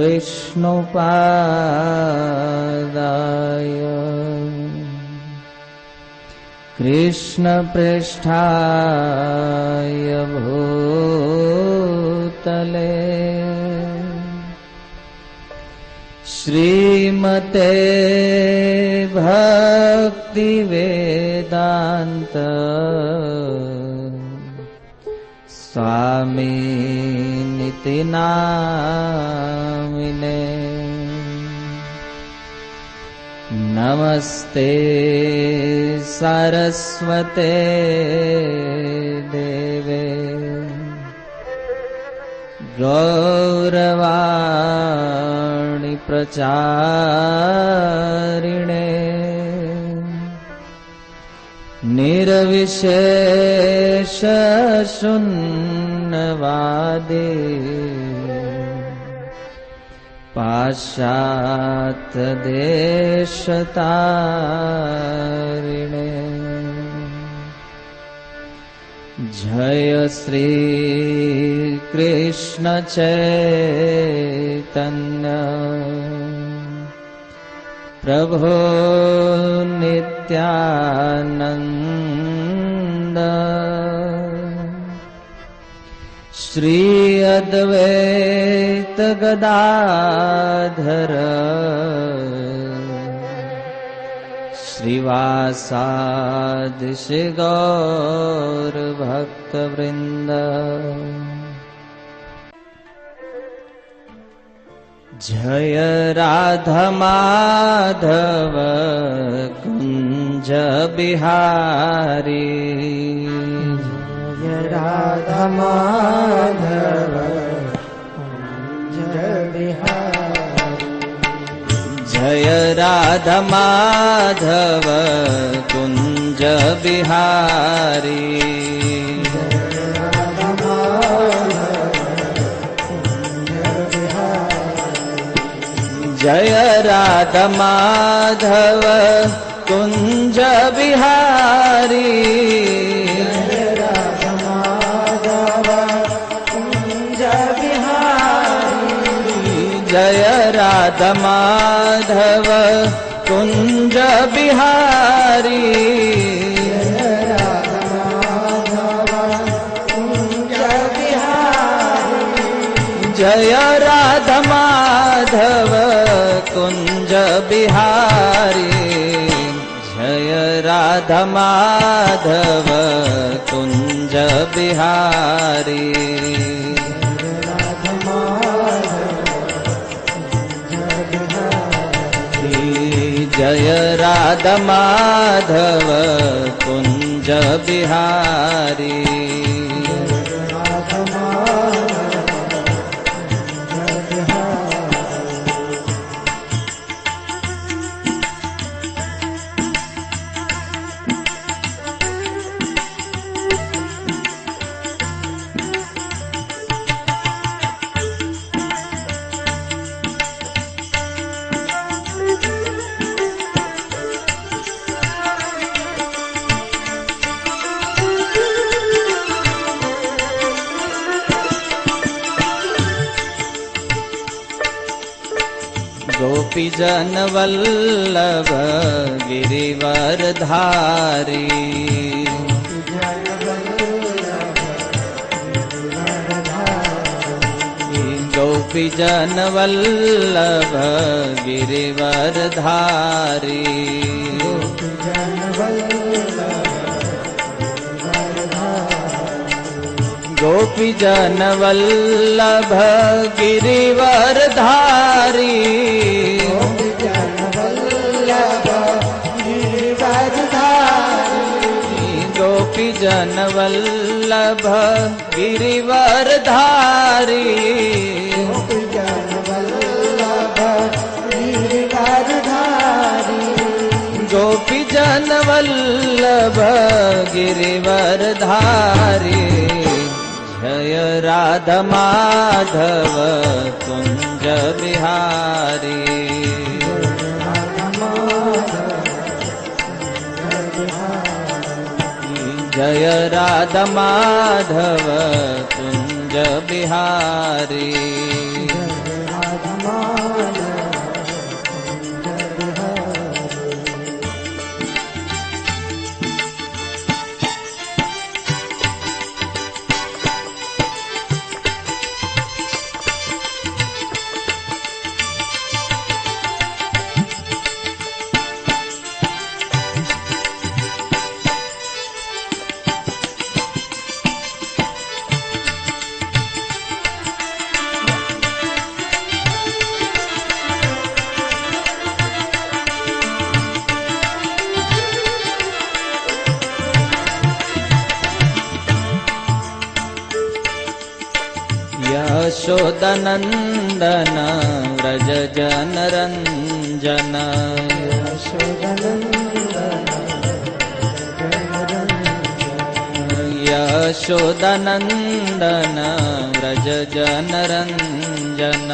विष्णुपादाय कृष्णप्रेष्ठाय भूतले श्रीमते भक्तिवेदान्त स्वामिनिति नामिने नमस्ते सरस्वते देवे गौरवाणी प्रचारिणे निर्विशेष शून्यवादे पाश्चात्य देशतारिणे जय श्री कृष्ण चैतन्य प्रभो नित्यानंद श्री अद्वैत गदाधर श्रीवासादि श्री गौर भक्तवृंद। जय राधा माधव कुंज बिहारी जय राधा माधव कुंज बिहारी जय राधा माधव कुंज बिहारी जय राधा माधव कुंज बिहारी जय राधा माधव कुंज बिहारी जय राधा माधव कुंज बिहारी जय राधा माधव कुंज बिहारी जय राधा माधव कुंज बिहारी जय राधा माधव कुंज बिहारी जय राधा माधव कुंज बिहारी गोपी जन वल्लभ गिरिवरधारी गोपी जन वल्लभ गिरिवरधारी गोपी जन वल्लभ गिरिवरधारी गोपी जन वल्लभ गिरिवरधारी गोपी जन वल्लभ गिरिवरधारी जय राधा माधव कुंज बिहारी जय राधा माधव कुंज बिहारी यशोदनन्दन व्रज जनरञ्जन यशोदनन्दन व्रज जनरञ्जन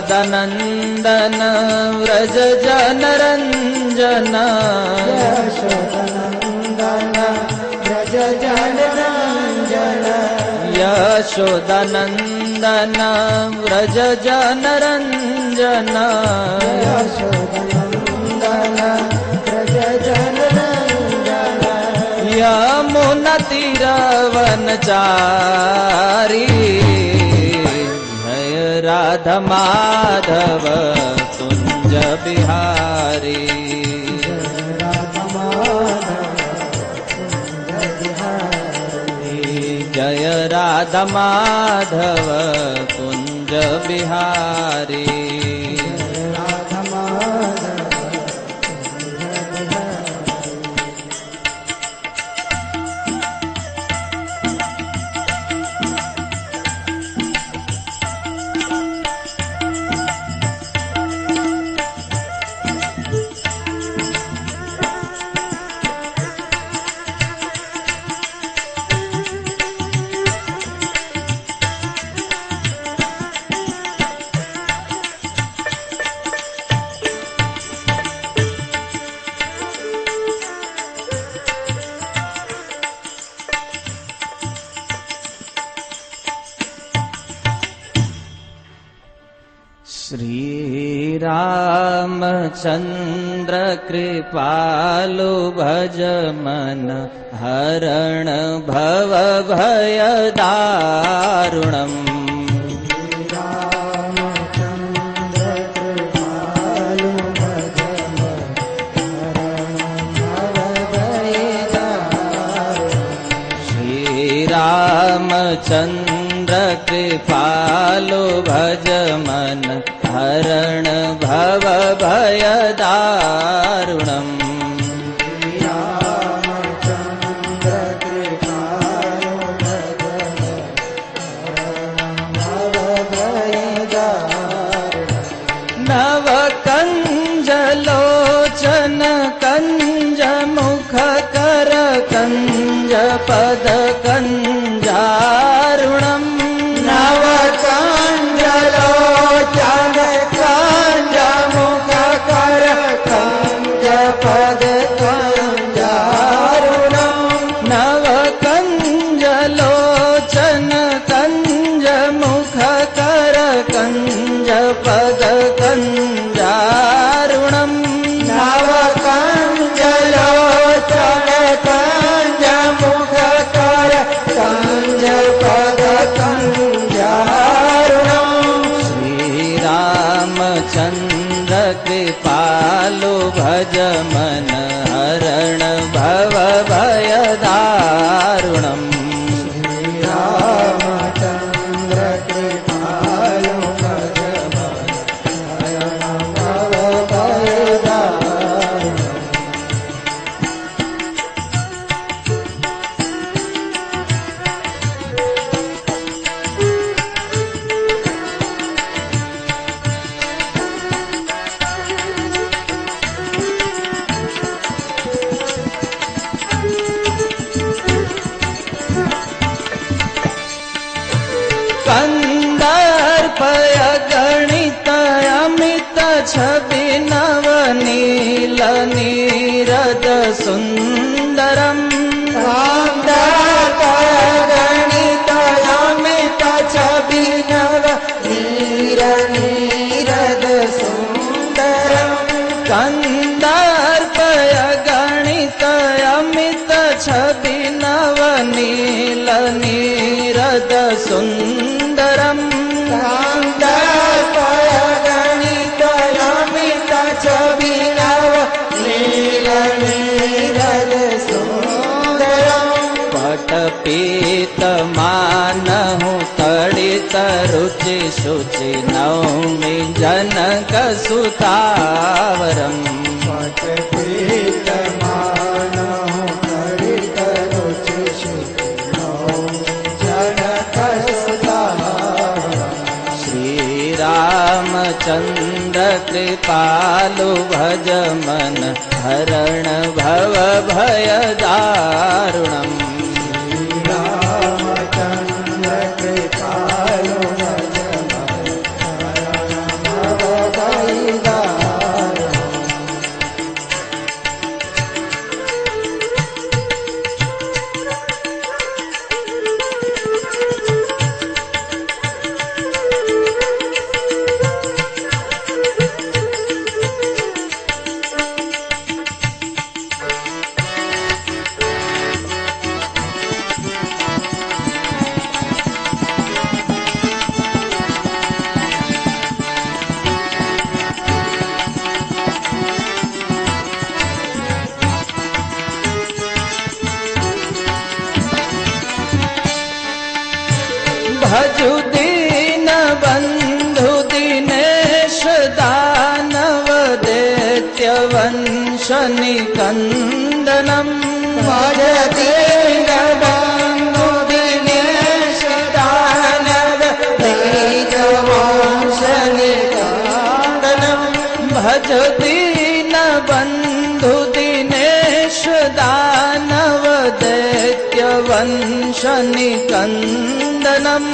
यशोदनन्दन व्रज जनरञ्जन यशोदनन्दन व्रज जनरञ्जन यमुनतीरवनचारी जय राधा माधव कुञ्ज बिहारी जय राधा माधव कुञ्ज बिहारी श्री रामचंद्र कृपालु भज मन हरण भव भय दारुणम् श्री रामचंद्र कृपालु भज मन हरण भव भय दारुणम् नव कंज लोचन कंज मुख कर कंज पद कंजारुणम् नव कंज लोचन कंज मुख कर कंज पद कंजारुणम् नव कंज लोचन कंज मुख कर कंज पद कंजारुणम् नव कंज लोचन कंज मुख कर कंज पद कंजारुणम् श्री रामचंद्र कृपालु भज मन हरण भव भय दारुणम् रामचंद्र कृपालु भज मन हरण भव भय दारुणम् कंदर्पय गणित अमित छवि नवनील नीरद सुंदरम् गणित अमित छवि नव नीर नीरद सुंदरम् कंदर्पय गणित अमित छवि नवनील नीरद सुंदरम् कंदर्पय गणित अमित छवि नव नील नीरद सुंदरम् पट पीत मानहु तड़ित रुचि शुचि नौमि जनक सुतावरम् पट पीत मानहु तड़ित रामचंद्र कृपालु भज मन हरण भव भय दारुणम् रामचंद्र कृपालु भज मन हरण भव भय दारुणम्। भजु दीन बंधु दिनेश दानव दैत्य वंश निकंदनम भज दीन बंधु दिनेश दानव दैत्य वंश निकंदनम भज दीन बंधु दिनेश दानव दैत्य वंश निकंदनम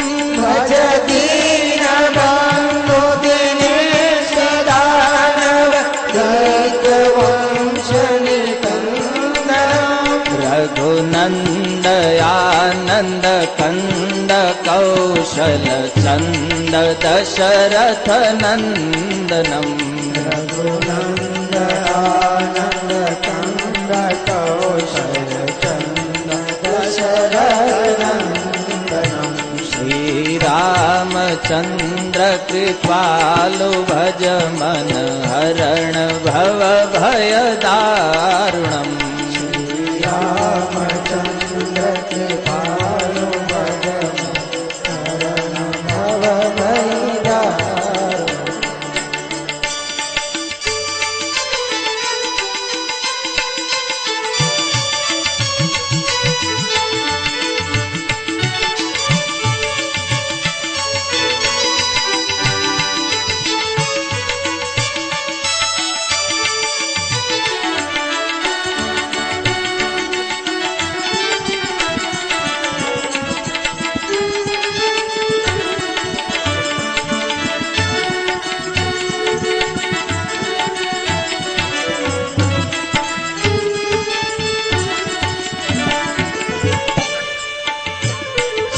भज दीन बंधु दिनेश दानव दैत्य वंश निकंदनम रघुनंद आनंद कंद कौशल चंद दशरथ नंदनम रघुनंद आनंद कंद कौशल चंद दशरथ नंदनम श्री रामचंद्र कृपालु भज मन हरण भव भय दारुणम् रामचंद्र कृपालु भज हरण भव भय दारुणम्।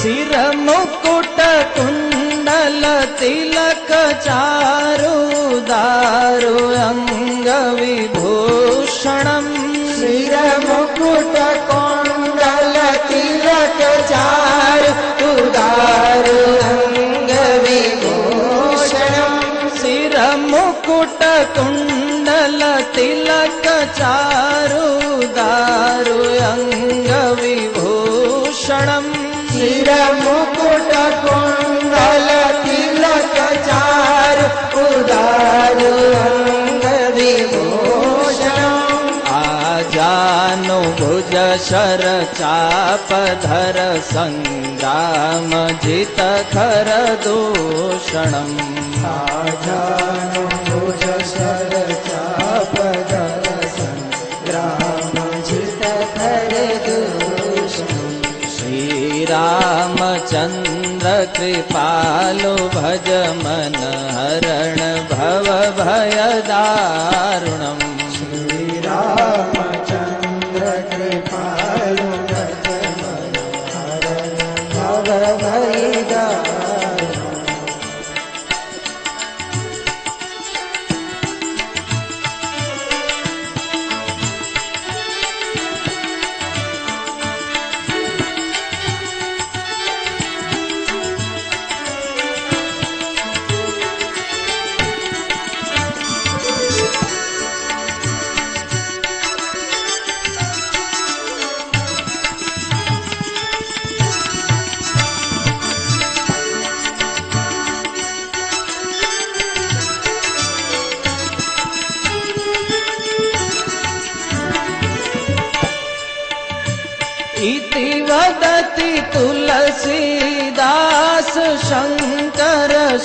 सिर मुकुट कुंडल तिलक चारु दारु अंग विभूषणम शिर मुकुट कुंडल तिलक चारु दारु अंग विभूषणम सिर मुकुट कुंडल तिलक चारु दारु अंग विभूषणम शिर मुकुट कुंडल तिलक चारु दारु अंग विभूषणम आजानु भुज शर चाप धर संग्राम जित खर दूषणम् आजानु भुज शर चाप धर संग्राम जित खर दूषणम् श्री रामचंद्र कृपालु भज मन हरण भव भय दारुणम् श्री रामचंद्र कृपालु भज मन हरण भव भय दारुणम्।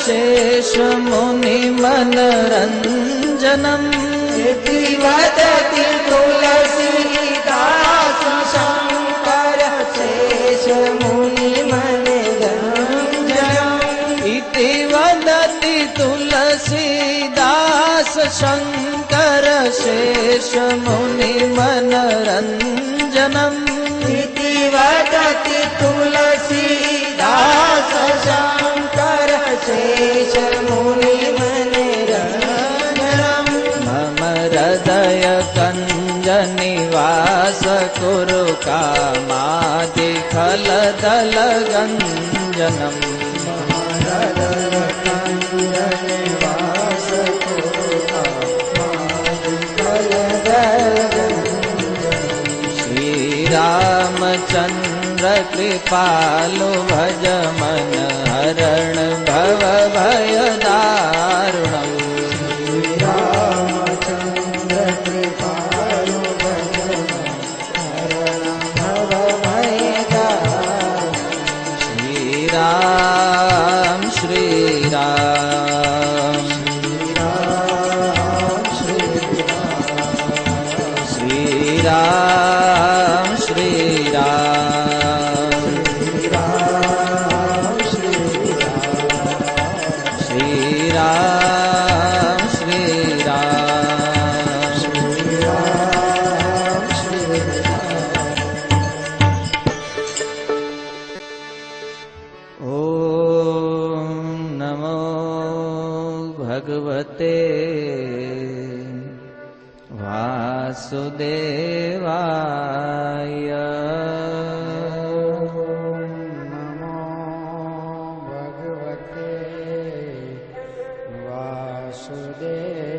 शेष मुनि मनरञ्जनम् इति वदति तुलसीदास शङ्कर शेष मुनि मनरञ्जनम् इति वदति तुलसीदास शङ्कर शेष मुनि मनरञ्जनम् इति वदति तुलसीदास शङ्कर शेष मुनि मनरञ्जनम् मम हृदय कञ्ज निवास कुरु कामादि खलदल गञ्जनम् श्रीरामचन्द्र कृपालु भज मन हरण भव भय दारुणम् श्रीरामचन्द्र कृपालु भज हरण भव भय दारुणम् श्रीराम श्रीराम श्रीराम श्रीराम श्रीराम श्रीराम ॐ नमो भगवते वासुदेवाय नमो भगवते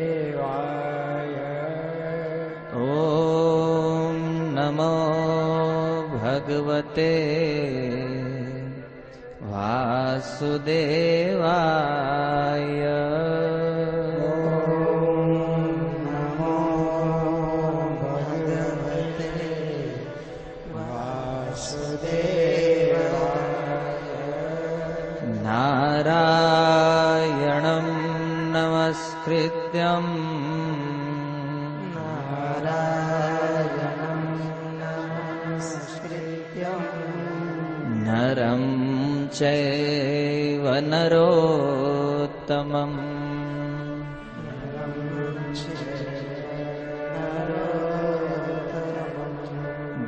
वासुदेवाय ॐ नमो भगवते वासुदेवाय नारायणं नमस्कृत्यम् नारायणं नमस्कृत्यं नरं चैव नरोत्तमम्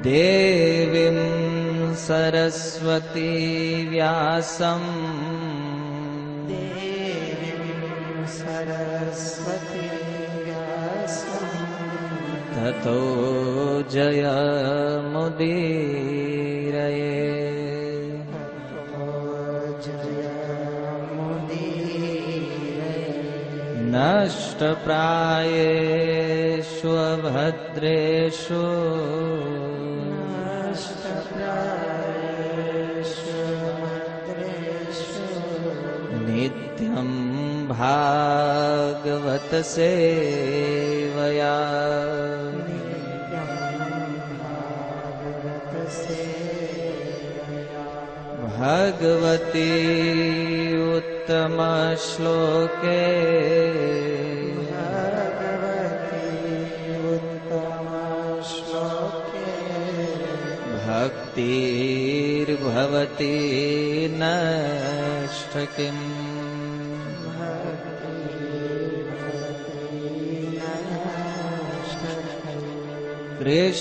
देवीं सरस्वती व्यासम् सरस्वती व्यासम् ततो जयमुदीरये नष्टप्रायेषु भद्रेषु नित्यं भागवत सेवया भगवती उत्तम श्लोके भक्तिर्भवति नष्ट किम्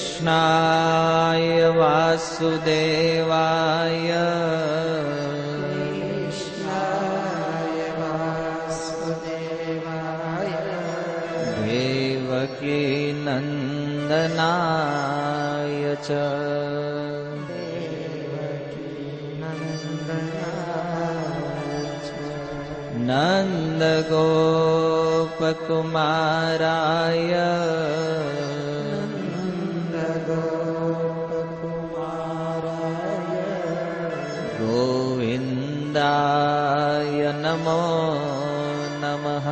कृष्णाय वासुदेवाय देवकी नन्दनाय च नन्दगोपकुमाराय गोविन्दाय नमो नमः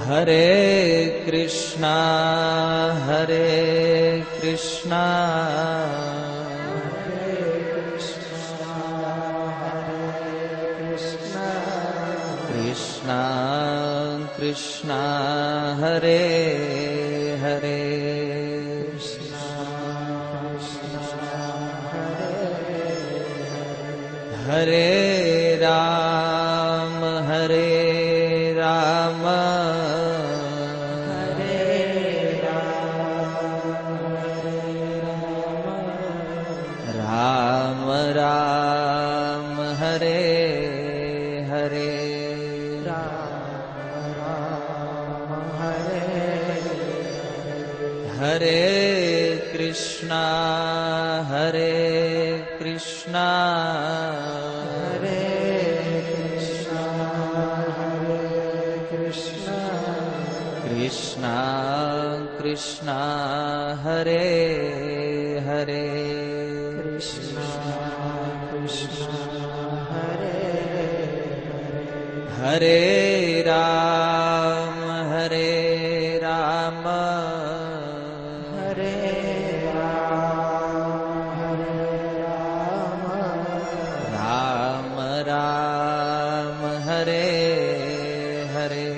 हरे कृष्णा कृष्णा हरे हरे हरे राम राम राम हरे हरे हरे कृष्णा हरे कृष्णा कृष्णा कृष्णा हरे हरे हरे राम राम राम हरे हरे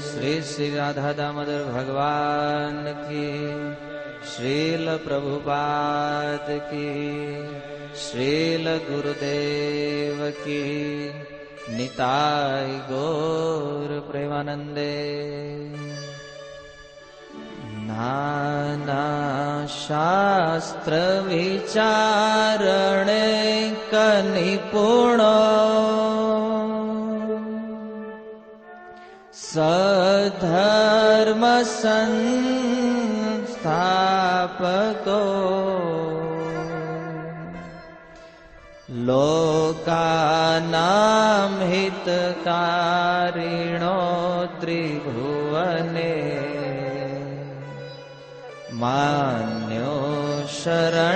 श्री श्री राधा दामोदर भगवान की, श्रील प्रभुपाद की, श्रील गुरुदेव की, निताय गौर प्रेमानंदे। नाना शास्त्र विचारणे कनिपुणो सधर्म संस्थापको लोकानां हितकारिणो त्रिभुवने मान्यो शरण्याकरो।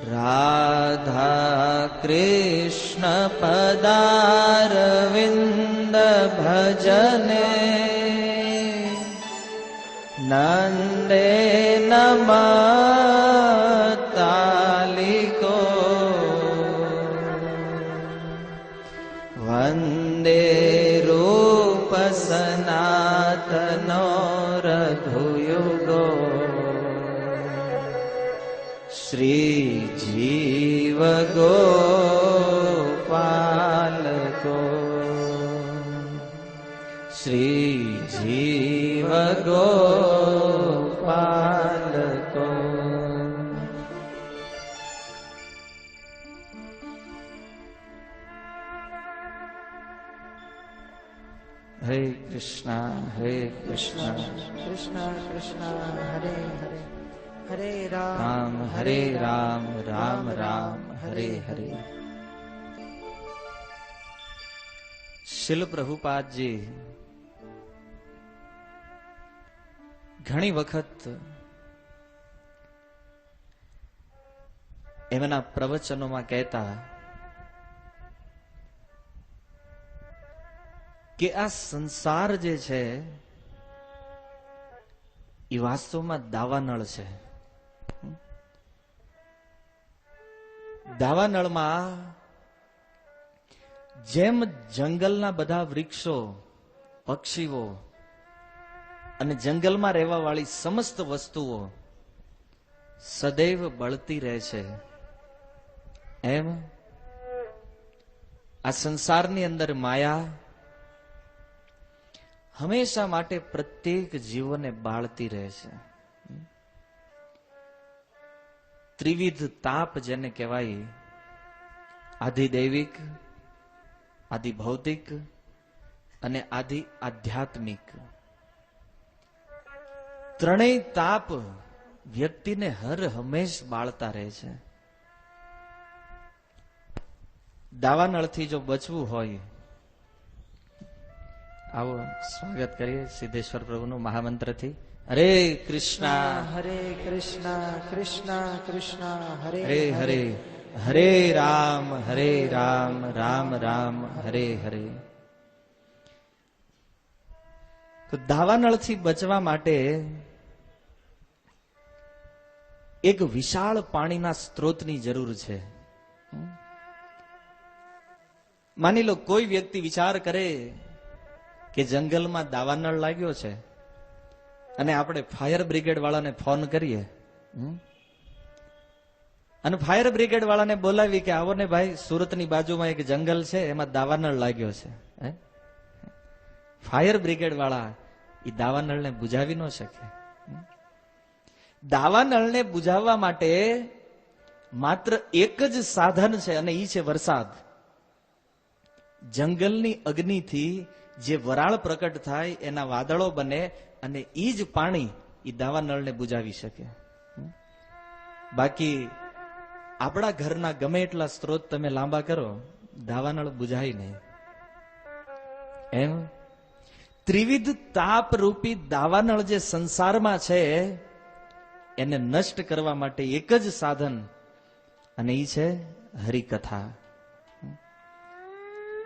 राधा कृष्ण पदारविंद भजने नंदे नमतालिको वंदे रूप सनातनो रघुयुगो श्री जीव गोपालको श्री जीव गोपालको। हरे कृष्णा कृष्णा कृष्णा हरे हरे हरे राम हरे राम राम राम हरे हरे। શીલ પ્રભુપાદજી ઘણી વખત એમના પ્રવચનોમાં કહેતા કે આ સંસાર જે છે એ વાસ્તવમાં દાવાનળ છે. દાવાનળમાં જેમ જંગલના બધા વૃક્ષો, પક્ષીઓ અને જંગલમાં રહેવા વાળી સમસ્ત વસ્તુઓ સદૈવ બળતી રહે છે, એમ આ સંસારની અંદર માયા હંમેશા માટે પ્રત્યેક જીવોને બાળતી રહે છે. ત્રિવિધ તાપ જેને કહેવાય, આધિદૈવિક, આદિ ભૌતિક અને આદિ આધ્યાત્મિક, ત્રણેય તાપ વ્યક્તિને હર હંમેશ બાળતા રહે છે. દાવાનળથી જો બચવું હોય, આવો સ્વાગત કરીએ સિદ્ધેશ્વર પ્રભુનું મહામંત્રથી. હરે કૃષ્ણ કૃષ્ણ કૃષ્ણ હરે હરે હરે રામ રામ રામ હરે હરે. તો દાવાનળથી બચવા માટે એક વિશાળ પાણીના સ્ત્રોતની જરૂર છે. માની લો કોઈ વ્યક્તિ વિચાર કરે કે જંગલમાં દાવાનળ લાગ્યો છે અને આપણે ફાયર બ્રિગેડ વાળાને ફોન કરીએ અને ફાયર બ્રિગેડ વાળાને બોલાવી કે આવો ને ભાઈ, સુરતની બાજુમાં એક જંગલ છે, એમાં દાવાનળ લાગ્યો છે. ફાયર બ્રિગેડ વાળા એ દાવાનળને બુઝાવી ન શકે. દાવાનળને બુઝાવવા માટે માત્ર એક જ સાધન છે અને એ છે વરસાદ. જંગલની અગ્નિથી જે વરાળ પ્રકટ થાય, એના વાદળો બને અને એ જ પાણી એ દાવાનળને બુઝાવી શકે. બાકી આપણા ઘરના ગમે એટલા સ્ત્રોત તમે લાંબા કરો, દાવાનળ બુઝાય નહીં. એમ ત્રિવિધ તાપ રૂપી દાવાનળ જે સંસારમાં છે, એને નષ્ટ કરવા માટે એક જ સાધન, અને એ છે હરિકથા.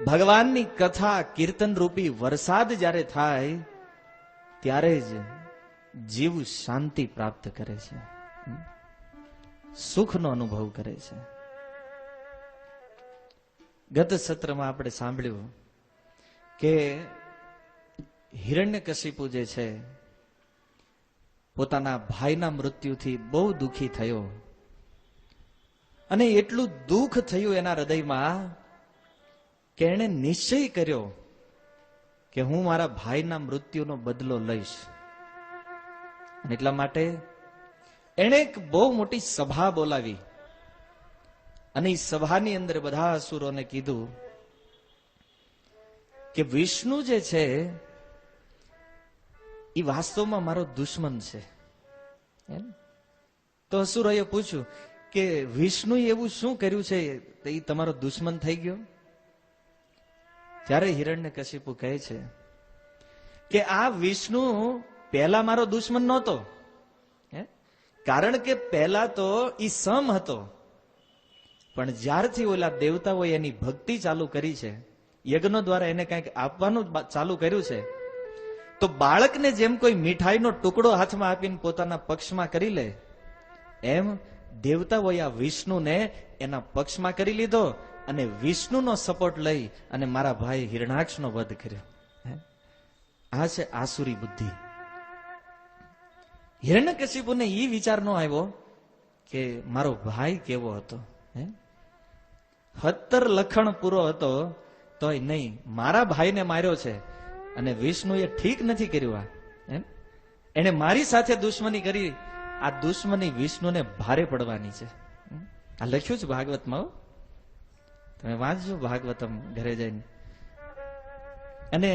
ભગવાનની કથા કીર્તન રૂપી વરસાદ જ્યારે થાય ત્યારે જ જીવ શાંતિ પ્રાપ્ત કરે છે, સુખનો અનુભવ કરે છે. ગત સત્રમાં આપણે સાંભળ્યું કે હિરણ્યકશિપુ જે છે પોતાના ભાઈના મૃત્યુથી બહુ દુઃખી થયો અને એટલું દુઃખ થયું એના હૃદયમાં કે એણે નિશ્ચય કર્યો કે હું મારા ભાઈના મૃત્યુનો બદલો લઈશ. અને એટલા માટે એણે એક બહુ મોટી સભા બોલાવી અને એ સભાની અંદર બધા અસુરોને કીધું કે વિષ્ણુ જે છે એ વાસ્તવમાં મારો દુશ્મન છે. તો અસુરોએ પૂછ્યું કે વિષ્ણુએ એવું શું કર્યું છે તો એ તમારો દુશ્મન થઈ ગયો? ત્યારે હિરણ્યકશિપુ કહે છે કે આ વિષ્ણુ પહેલા મારો દુશ્મન નહોતો, કારણ કે પહેલા તો ઈ સમ હતો, પણ જ્યારથી ઓલા દેવતાઓએ એની ભક્તિ ચાલુ કરી છે, યજ્ઞો દ્વારા એને કંઈક આપવાનું ચાલુ કર્યું છે, તો બાળકને જેમ કોઈ મીઠાઈનો ટુકડો હાથમાં આપીને પોતાના પક્ષમાં કરી લે, એમ દેવતાઓએ આ વિષ્ણુને એના પક્ષમાં કરી લીધો અને વિષ્ણુનો સપોર્ટ લઈ અને મારા ભાઈ હિરણાક્ષનો વધ કર્યો. આ છે આસુરી બુદ્ધિ. હિરણ્યકશિપુને એ વિચાર ન આવ્યો કે મારો ભાઈ કેવો હતો, 70 લખણ પૂરો હતો તોય નહીં, મારા ભાઈને માર્યો છે અને વિષ્ણુએ ઠીક નથી કર્યું. એને મારી સાથે દુશ્મની કરી, આ દુશ્મની વિષ્ણુને ભારે પડવાની છે. આ લખ્યું છે ભાગવતમાં, તમે વાંચજો ભાગવતમ ઘરે જઈને. અને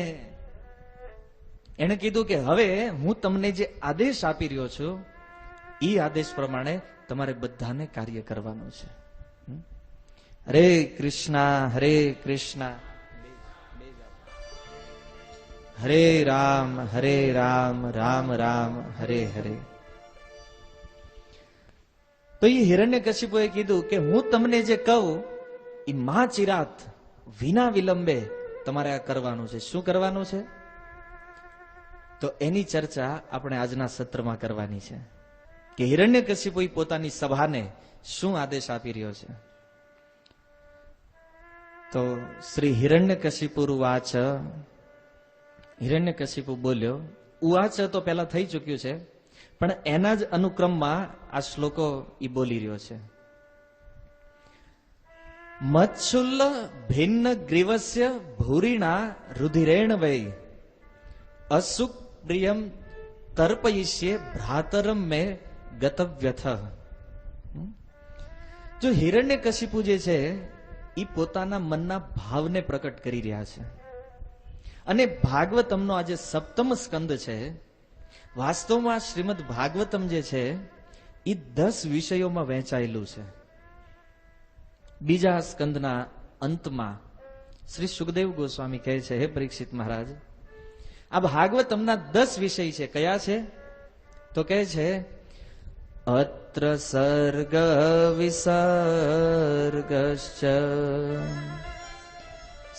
એને કીધું કે હવે હું તમને જે આદેશ આપી રહ્યો છું એ આદેશ પ્રમાણે તમારે બધાને કાર્ય કરવાનું છે. હરે કૃષ્ણ હરે કૃષ્ણ હરે રામ રામ રામ હરે હરે. તો એ હિરણ્યકશિપુએ કીધું કે હું તમને જે કહું એ મહાચિરાત વિના વિલંબે તમારે આ કરવાનું છે. શું કરવાનું છે? તો એની ચર્ચા આપણે આજના સત્રમાં કરવાની છે કે હિરણ્યકશિપુ પોતાની સભાને શું આદેશ આપી રહ્યો છે. તો શ્રી હિરણ્યકશિપુ ઉવાચ, હિરણ્યકશિપુ બોલ્યો. ઉવાચ તો પહેલા થઈ ચુક્યું છે, પણ એના જ અનુક્રમમાં આ શ્લોકો એ બોલી રહ્યો છે. મત્સુલ્લ ભિન્ન ગ્રીવસ્ય ભૂરિણા રુધિરેણ વૈ અસુખ પ્રિયમ તર્પયિષ્યે ભ્રાતરમ મે ગતવ્યથ. જો હિરણ્યકશિપુ જે છે એ પોતાના મનના ભાવને પ્રકટ કરી રહ્યા છે. અને ભાગવતમનો આજે સપ્તમ સ્કંદ છે. વાસ્તવમાં શ્રીમદ ભાગવતમ જે છે એ 10 વિષયોમાં વહેંચાયેલું છે. બીજા સ્કંદના અંતમાં શ્રી સુખદેવ ગોસ્વામી કહે છે, હે પરીક્ષિત મહારાજ, આ ભાગવતમના 10 વિષય છે. કયા છે? તો કહે છે અત્ર સર્ગ વિસર્ગશ્ચ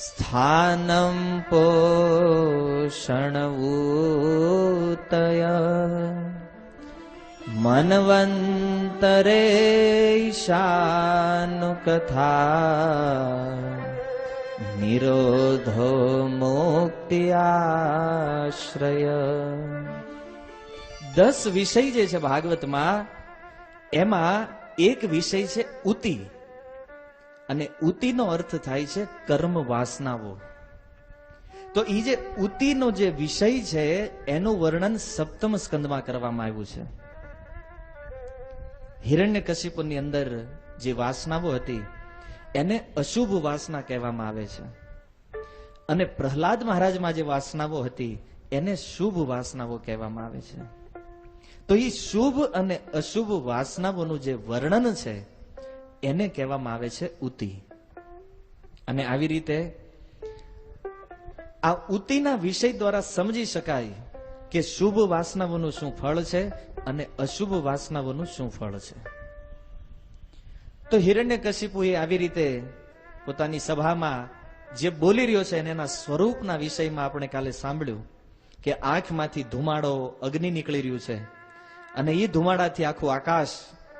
સ્થાનમ પોષણ ઉતય મનવંતરે ઈશાનુ કથા નિરોધો મુક્તિ આશ્રય. 10 વિષય જે છે ભાગવતમાં, એમાં એક વિષય છે ઉતિ, અને ઉતિનો અર્થ થાય છે કર્મ વાસનાઓ. તો એ જે ઉતિનો જે વિષય છે એનું વર્ણન સપ્તમ સ્કંદમાં કરવામાં આવ્યું છે. હિરણ્યકશિપુની અંદર જે વાસનાઓ હતી એને અશુભ વાસના કહેવામાં આવે છે, અને પ્રહલાદ મહારાજમાં જે વાસનાઓ હતી એને શુભ વાસનાઓ કહેવામાં આવે છે. તો એ શુભ અને અશુભ વાસનાઓનું જે વર્ણન છે એને કહેવામાં આવે છે ઉતિ. અને આવી રીતે આ ઉતિના વિષય દ્વારા સમજી શકાય કે શુભ વાસનાઓનું શું ફળ છે અને અશુભ વાસનાઓનું શું ફળ છે. તો હિરણ્યકશિપુએ આવી રીતે પોતાની સભામાં જે બોલી રહ્યો છે એના સ્વરૂપના વિષયમાં આપણે કાલે સાંભળ્યું કે આંખમાંથી ધુમાડો અગ્નિ નીકળી રહ્યું છે, અને એ ધુમાડાથી આખું આકાશ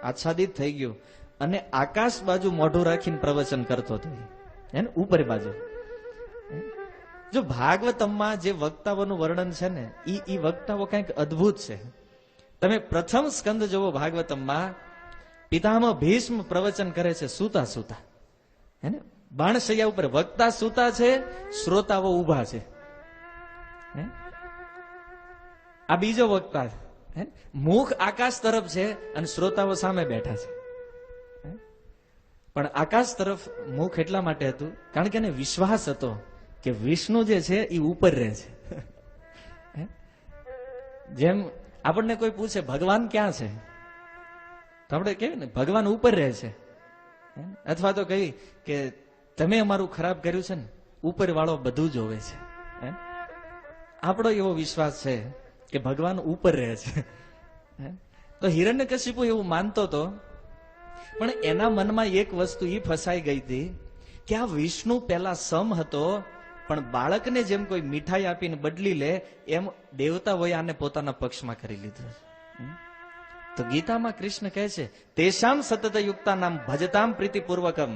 આચ્છાદિત થઈ ગયું, અને આકાશ બાજુ મોઢું રાખીને પ્રવચન કરતો હતો, એને ઉપર બાજુ. જો ભાગવતમમાં જે વક્તાઓનું વર્ણન છે ને એ વક્તાઓ કંઈક અદ્ભુત છે. તમે પ્રથમ સ્કંદ જોવો ભાગવતમમાં, પિતામહ ભીષ્મ પ્રવચન કરે છે સૂતા સૂતા, હે ને, બાણશૈયા ઉપર વક્તા સૂતા છે, શ્રોતાઓ ઉભા છે. આ બીજો વક્તા, મુખ આકાશ તરફ છે અને શ્રોતાઓ સામે બેઠા છે. પણ આકાશ તરફ મુખ એટલા માટે હતું કારણ કે એને વિશ્વાસ હતો કે વિષ્ણુ જે છે એ ઉપર રહે છે. જેમ આપણને કોઈ પૂછે ભગવાન ક્યાં છે, તો આપણે કહીએ ને ભગવાન ઉપર રહે છે, અથવા તો કહી કે તમે અમારું ખરાબ કર્યું છે ને, ઉપર વાળો બધું જોવે છે. આપણો એવો વિશ્વાસ છે કે ભગવાન ઉપર રહે છે. તો હિરણ્યકશિપુ એવું માનતો હતો, પણ એના મનમાં એક વસ્તુ એ ફસાઈ ગઈ હતી કે આ વિષ્ણુ પેલા સમ હતો, પણ બાળકને જેમ કોઈ મીઠાઈ આપીને બદલી લે એમ દેવતાઓએ આને પોતાના પક્ષમાં કરી લીધું. તો ગીતામાં કૃષ્ણ કહે છે તેશામ સતત યુક્તા નામ ભજતામ પ્રીતિપૂર્વકમ.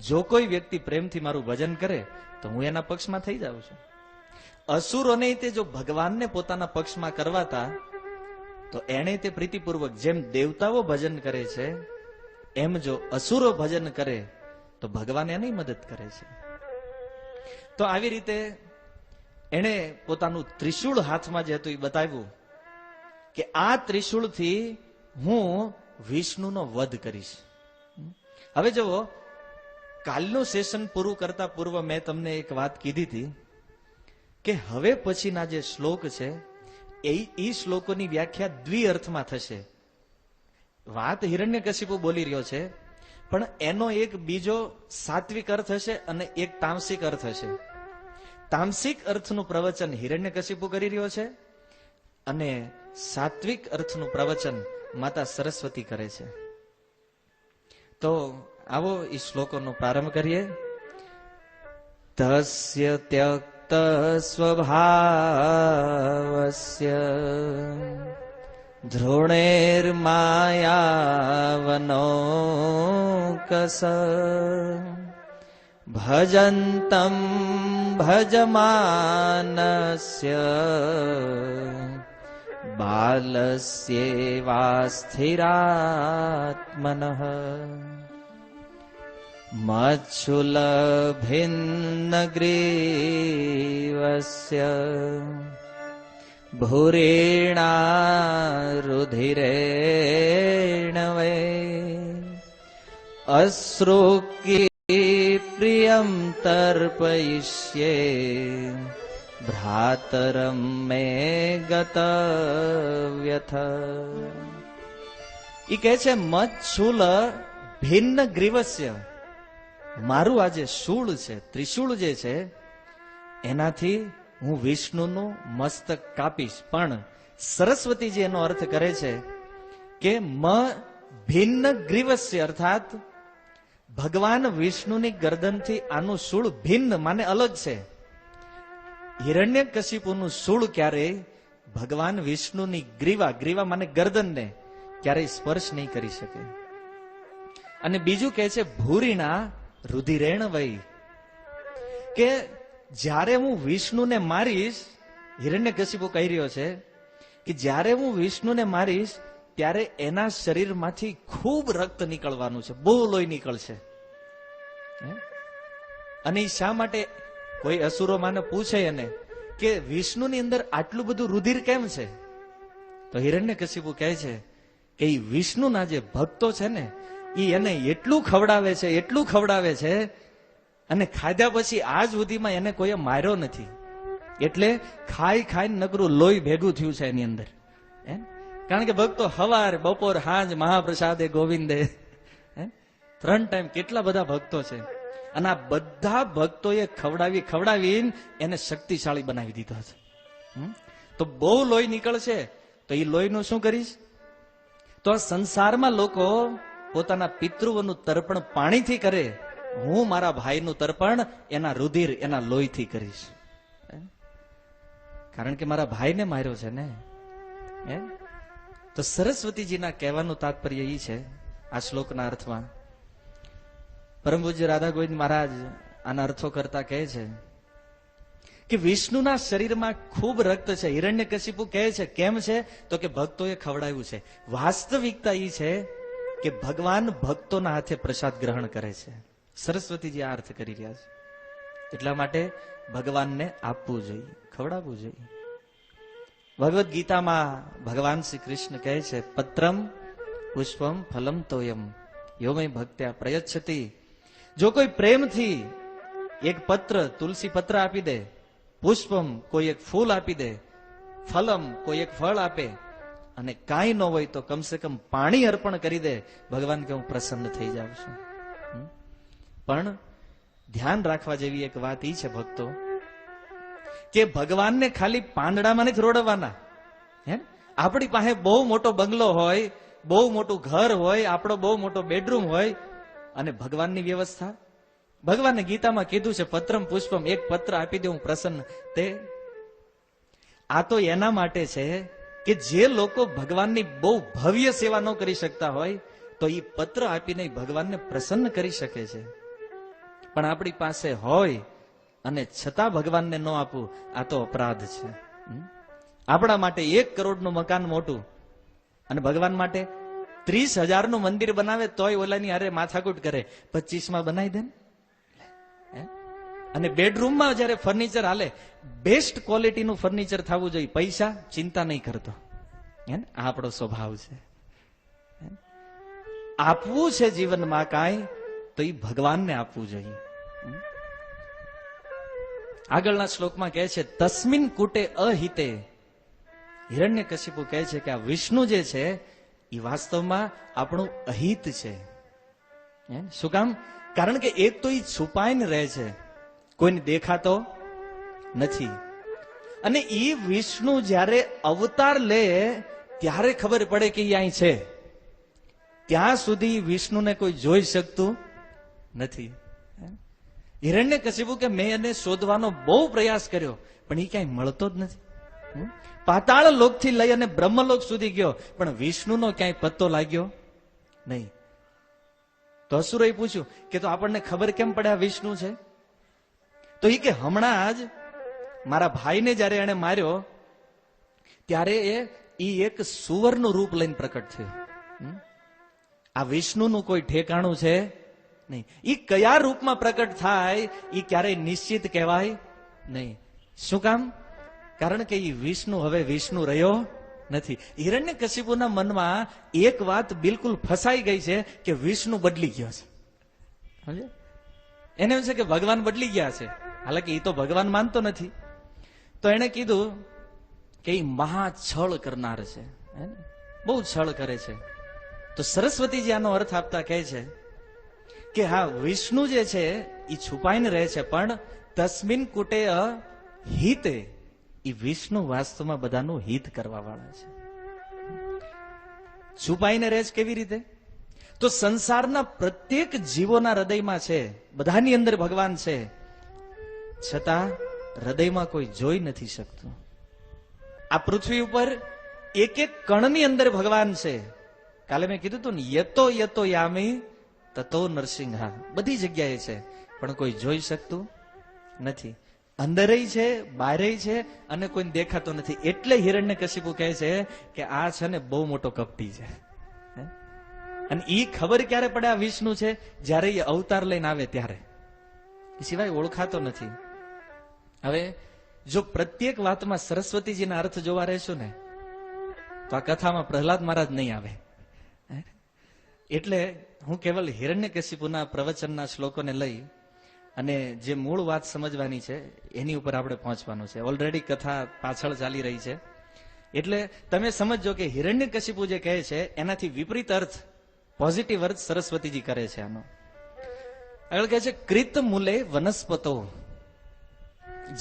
જો કોઈ વ્યક્તિ પ્રેમથી મારું ભજન કરે તો હું એના પક્ષમાં થઈ જાઉં છું. અસુરોને તે જો ભગવાનને પોતાના પક્ષમાં કરવાતા, તો એને તે પ્રીતિપૂર્વક જેમ દેવતાઓ ભજન કરે છે એમ જો અસુરો ભજન કરે તો ભગવાન એની મદદ કરે છે. તો આવી રીતે એને પોતાનું ત્રિશૂળ હાથમાં જે હતું એ બતાવ્યું કે આ ત્રિશૂળથી હું વિષ્ણુનો વધ કરીશ. હવે જુઓ, કાલનું સેશન પૂરું કરતા પૂર્વ મેં તમને એક વાત કીધી હતી કે હવે પછીના જે શ્લોક છે એ શ્લોકોની વ્યાખ્યા દ્વિઅર્થમાં થશે. વાત હિરણ્યકશિપુ બોલી રહ્યો છે, પણ એનો એક બીજો સાત્વિક અર્થ હશે અને એક તામસિક અર્થ હશે. તામસિક અર્થનું પ્રવચન હિરણ્યકશિપુ કરી રહ્યો છે, અને સાત્વિક અર્થનું પ્રવચન માતા સરસ્વતી કરે છે. તો આવો એ શ્લોકોનો પ્રારંભ કરીએ. તસ્ય ત્યક્ત સ્વભાવસ્ય ધૃણેર્માયાવનોકસ ભજન્તમ ભજમાનસ્ય બાલસ્યેવાસ્થિરાત્મનઃ મચ્છુલભિન્નગ્રીવસ્ય ભૂરેણારુધિરેણ વૈ અશ્રુકી પ્રિયમ તર્પયિષ્યે ભ્રાતરમ મે ગત વ્યથ. ઈ કહે છે મચ્છુલ ભિન્ન ગ્રીવસ્ય, મારું આ જે શૂળ છે, ત્રિશૂળ જે છે, એનાથી હું વિષ્ણુનું મસ્તક કાપીશ. પણ સરસ્વતીજી એનો અર્થ કરે છે કે ભિન્ન ગ્રીવસ્ય, અર્થાત ભગવાન વિષ્ણુની ગરદનથી આનું શૂળ ભિન્ન માને અલગ છે. હિરણ્યકશિપુનું શૂળ ક્યારે ભગવાન વિષ્ણુની ગ્રીવા, ગ્રીવા માને ગરદનને, ક્યારેય સ્પર્શ નહીં કરી શકે. અને બીજું કહે છે ભૂરીણા રુધિરેણ વય, કે જ્યારે હું વિષ્ણુને મારીશ, હિરણ્યકશિપુ કહી રહ્યો છે કે જ્યારે હું વિષ્ણુને મારીશ ત્યારે એના શરીરમાંથી ખૂબ રક્ત નીકળવાનું છે, બહુ લોહી નીકળશે. અને એ શા માટે? કોઈ અસુરો માને પૂછે એને કે વિષ્ણુની અંદર આટલું બધું રુધિર કેમ છે? તો હિરણ્યકશિપુ કહે છે કે એ વિષ્ણુના જે ભક્તો છે ને એ એને એટલું ખવડાવે છે, એટલું ખવડાવે છે, અને ખાધા પછી આજ સુધીમાં એને કોઈએ માર્યો નથી. એટલે ખાઈ ખાઈને નકરું લોહી ભેગું થયું છે એની અંદર. કારણ કે ભક્તો હવાર બપોર સાંજ મહાપ્રસાદે ગોવિંદે, 3 ટાઈમ કેટલા બધા ભક્તો છે. અને આ બધા ભક્તોએ ખવડાવીને એને શક્તિશાળી બનાવી દીધો છે. તો બહુ લોહી નીકળશે તો એ લોહીનું શું કરીશ? તો આ સંસારમાં લોકો પોતાના પિતૃઓનું તર્પણ પાણીથી કરે, હું મારા ભાઈનું તર્પણ એના રુધિર, એના લોહીથી કરીશ. કારણ કે મારા ભાઈને માર્યો છે ને. તો સરસ્વતીજીના કહેવાનું તાત્પર્ય એ છે આ શ્લોકના અર્થમાં. પરમ પૂજ્ય રાધા ગોવિંદ મહારાજ આના અર્થો કરતા કહે છે કે વિષ્ણુના શરીરમાં ખૂબ રક્ત છે. હિરણ્યકશિપુ કહે છે કેમ છે? તો કે ભક્તોએ ખવડાવ્યું છે. વાસ્તવિકતા એ છે કે ભગવાન ભક્તોના હાથે પ્રસાદ ગ્રહણ કરે છે. સરસ્વતીજી આ અર્થ કરી રહ્યા છે. એટલા માટે ભગવાનને આપવું જોઈએ, ખવડાવવું જોઈએ. ભગવદ્ ગીતામાં ભગવાન શ્રી કૃષ્ણ કહે છે પત્રમ પુષ્પમ ફલમ તોયમ યોમય ભક્ત્યા પ્રયચ્છતિ. જો કોઈ પ્રેમથી એક પત્ર, તુલસી પત્ર આપી દે, પુષ્પમ કોઈ એક ફૂલ આપી દે, ફલમ કોઈ એક ફળ આપે, અને કાંઈ ન હોય તો કમસે કમ પાણી અર્પણ કરી દે, ભગવાન કે હું પ્રસન્ન થઈ જાઉં છું. પણ ધ્યાન રાખવા જેવી એક વાત એ છે ભક્તો કે ભગવાનને ખાલી પાંદડામાં નથી રોડવાના. આપણી પાસે બહુ મોટો બંગલો હોય, બહુ મોટું ઘર હોય, આપણો બહુ મોટો બેડરૂમ હોય, અને ભગવાનની વ્યવસ્થા ભગવાને ગીતામાં કીધું છે પત્રમ પુષ્પમ, એક પત્ર આપી દે હું પ્રસન્ન. તે આ તો એના માટે છે કે જે લોકો ભગવાનની બહુ ભવ્ય સેવા ન કરી શકતા હોય તો એ પત્ર આપીને ભગવાનને પ્રસન્ન કરી શકે છે. પણ આપણી પાસે હોય અને છતાં ભગવાનને ન આપવું, આ તો અપરાધ છે. આપણા માટે 1 કરોડનું મકાન મોટું અને ભગવાન માટે 30,000 નું મંદિર બનાવે તોય ઓલાની અરે માથાકૂટ કરે, 25 માં બનાવી દે. અને બેડરૂમમાં જયારે ફર્નિચર હાલે, બેસ્ટ ક્વોલિટીનું ફર્નિચર થવું જોઈએ, પૈસા ચિંતા નહીં કરતો. આ આપણો સ્વભાવ છે. આપવું છે જીવનમાં કાંઈ તો એ ભગવાનને આપવું જોઈએ. આગળના શ્લોકમાં કહે છે તસ્મિન કુટે અહિતે. હિરણ્યકશિપુ કહે છે કે આ વિષ્ણુ જે છે એ વાસ્તવમાં આપણું અહિત છે. શું કામ? કારણ કે એક તો એ છુપાઈને રહે છે, કોઈને દેખાતો નથી. અને એ વિષ્ણુ જ્યારે અવતાર લે ત્યારે ખબર પડે કે એ અહીં છે. ત્યાં સુધી વિષ્ણુને કોઈ જોઈ શકતું નથી. હિરણ્યકશિપુ કે મેં એને શોધવાનો બહુ પ્રયાસ કર્યો પણ એ ક્યાંય મળતો જ નથી. પાતાળ લોકથી લઈ અને બ્રહ્મલોક સુધી ગયો પણ વિષ્ણુનો ક્યાંય પત્તો લાગ્યો નહીં. તો અસુરોએ પૂછ્યું કે તો આપણને ખબર કેમ પડે આ વિષ્ણુ છે? તો એ કે હમણાં જ મારા ભાઈને જયારે એને માર્યો ત્યારે એ એક સુવરનું રૂપ લઈને પ્રકટ થયો. આ વિષ્ણુનું કોઈ ઠેકાણું છે નહીં. એ કયા રૂપમાં પ્રકટ થાય એ ક્યારેય નિશ્ચિત કહેવાય નહીં. શું કામ? કારણ કે એ વિષ્ણુ હવે વિષ્ણુ રહ્યો નથી. હિરણ્યકશિપુના મનમાં એક વાત બિલકુલ ફસાઈ ગઈ છે કે વિષ્ણુ બદલી ગયો છે. એને એમ છે કે ભગવાન બદલી ગયા છે. હાલાકી એ તો ભગવાન માનતો નથી. તો એને કીધું કે એ મહા છળ કરનાર છે, બહુ છળ કરે છે. તો સરસ્વતીજી આનો અર્થ આપતા કહે છે કે હા, વિષ્ણુ જે છે એ છુપાઈને રહે છે પણ તસ્મિન કુટે હિતે, એ વિષ્ણુ વાસ્તવમાં બધાનું હિત કરવા વાળા છે. છુપાઈને રહે છે કેવી રીતે? તો સંસારના પ્રત્યેક જીવોના હૃદયમાં છે, બધાની અંદર ભગવાન છે, છતાં હૃદયમાં કોઈ જોઈ નથી શકતું. આ પૃથ્વી ઉપર એક એક કણની અંદર ભગવાન છે, કાલે મેં કીધું હતું ને, યતો યતો યામી તતો નરસિંહા, બધી જગ્યાએ છે પણ કોઈ જોઈ શકતું નથી. અંદરય છે, બહારય છે અને કોઈ દેખાતો નથી. એટલે હિરણ્યકશિપુ કહે છે કે આ છે ને બહુ મોટો કપટી છે. અને ઈ ખબર ક્યારે પડે આ વિષ્ણુ છે? જ્યારે એ અવતાર લઈને આવે ત્યારે, સિવાય ઓળખાતો નથી. હવે જો પ્રત્યેક વાતમાં સરસ્વતીજીના અર્થ જોવા રહેશું ને તો આ કથામાં પ્રહલાદ મહારાજ નહીં આવે. એટલે હું કેવલ હિરણ્યકશિપુના પ્રવચનના શ્લોકોને લઈ અને જે મૂળ વાત સમજવાની છે એની ઉપર આપણે પહોંચવાનું છે. ઓલરેડી કથા પાછળ ચાલી રહી છે. એટલે તમે સમજો કે હિરણ્યકશિપુ જે કહે છે એનાથી વિપરીત અર્થ, પોઝિટિવ અર્થ સરસ્વતીજી કરે છે આનો. આગળ કહે છે કૃત મૂલે વનસ્પતો,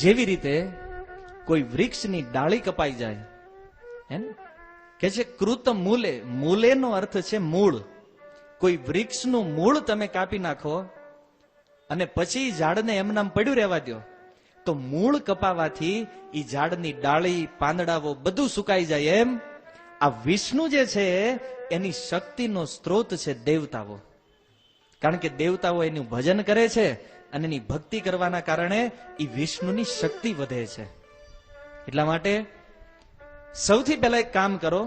જેવી રીતે કોઈ વૃક્ષની ડાળી કપાઈ જાય, હે ને? કે છે કૃત મૂલે, મૂલેનો અર્થ છે મૂળ. કોઈ વૃક્ષનું મૂળ તમે કાપી નાખો અને પછી ઝાડને એમનામ પડ્યું રહેવા દો તો મૂળ કપાવાથી ઈ ઝાડની ડાળી, પાંદડાઓ બધું સુકાઈ જાય. એમ આ વિષ્ણુ જે છે એની શક્તિનો સ્ત્રોત છે દેવતાઓ. કારણ કે દેવતાઓ એનું ભજન કરે છે અને એની ભક્તિ કરવાના કારણે ઈ વિષ્ણુની શક્તિ વધે છે. એટલા માટે સૌથી પહેલા એક કામ કરો,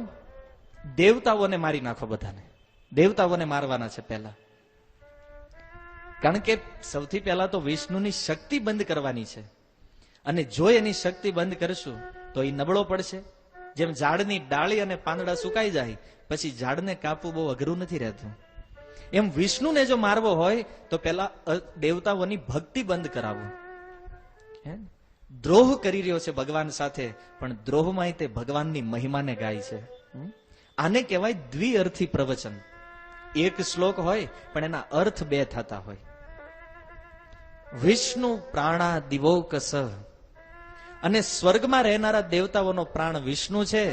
દેવતાઓને મારી નાખો. બધાને દેવતાઓને મારવાના છે પહેલા. કારણ કે સૌથી પહેલા તો વિષ્ણુની શક્તિ બંધ કરવાની છે. અને જો એની શક્તિ બંધ કરશું તો એ નબળો પડશે. જેમ ઝાડની ડાળી અને પાંદડા સુકાઈ જાય પછી ઝાડને કાપવું બહુ અઘરું નથી રહેતું, એમ વિષ્ણુને જો મારવો હોય તો પહેલા દેવતાઓની ભક્તિ બંધ કરાવો. દ્રોહ કરી રહ્યો છે ભગવાન સાથે, પણ દ્રોહમાં તે ભગવાનની મહિમાને ગાય છે. આને કહેવાય દ્વિઅર્થી પ્રવચન. એક શ્લોક હોય પણ એના અર્થ બે થતા હોય. વિષ્ણુ પ્રાણા દિવોકસ, અને સ્વર્ગમાં રહેનારા દેવતાઓનો પ્રાણ વિષ્ણુ છે,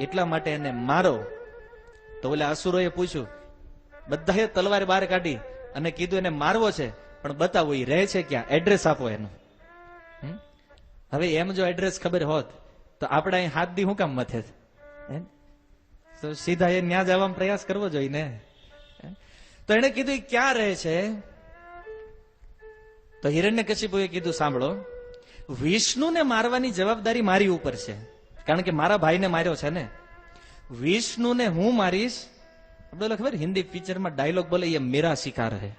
એટલા માટે એને મારો. તો ઓલા અસુરોએ પૂછ્યું, બધાએ તલવાર બહાર કાઢી અને કીધું એને મારવો છે, પણ બતાવો એ રહે છે ક્યાં, એડ્રેસ આપો એનું. હવે એમ જો એડ્રેસ ખબર હોત તો આપણે અહીં હાથ દી હું કામ મથે? તો સીધા એ ન્યા જવાનો પ્રયાસ કરવો જોઈએ ને. તો એને કીધું એ ક્યાં રહે છે? તો હિરણ્યકશિપુએ કીધું, સાંભળો, વિષ્ણુને મારવાની જવાબદારી મારી ઉપર છે, કારણ કે મારા ભાઈને માર્યો છે ને. વિષ્ણુને હું મારીશ. આપણે ખબર હિન્દી પિક્ચરમાં ડાયલોગ બોલે, એ મેરા શિકાર હે.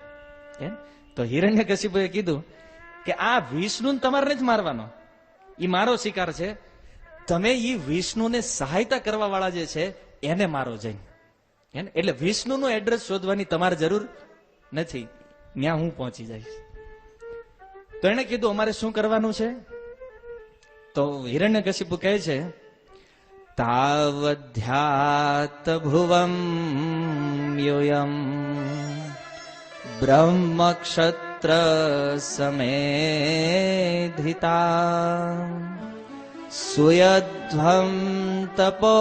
તો હિરણ્યકશિપુએ કીધું કે આ વિષ્ણુને તમારે જ મારવાનો, એ મારો શિકાર છે. તમે એ વિષ્ણુને સહાયતા કરવા વાળા જે છે એને મારો જઈને. એટલે વિષ્ણુનું એડ્રેસ શોધવાની તમારે જરૂર નથી, ત્યાં હું પહોંચી જઈશ. તો એને કીધું અમારે શું કરવાનું છે? તો હિરણ્યકશિપુ કહે છે, તાવધ્યાત ભુવમ યોયમ બ્રહ્મ ક્ષત્ર સમેધિતા સુયધ્વમ તપો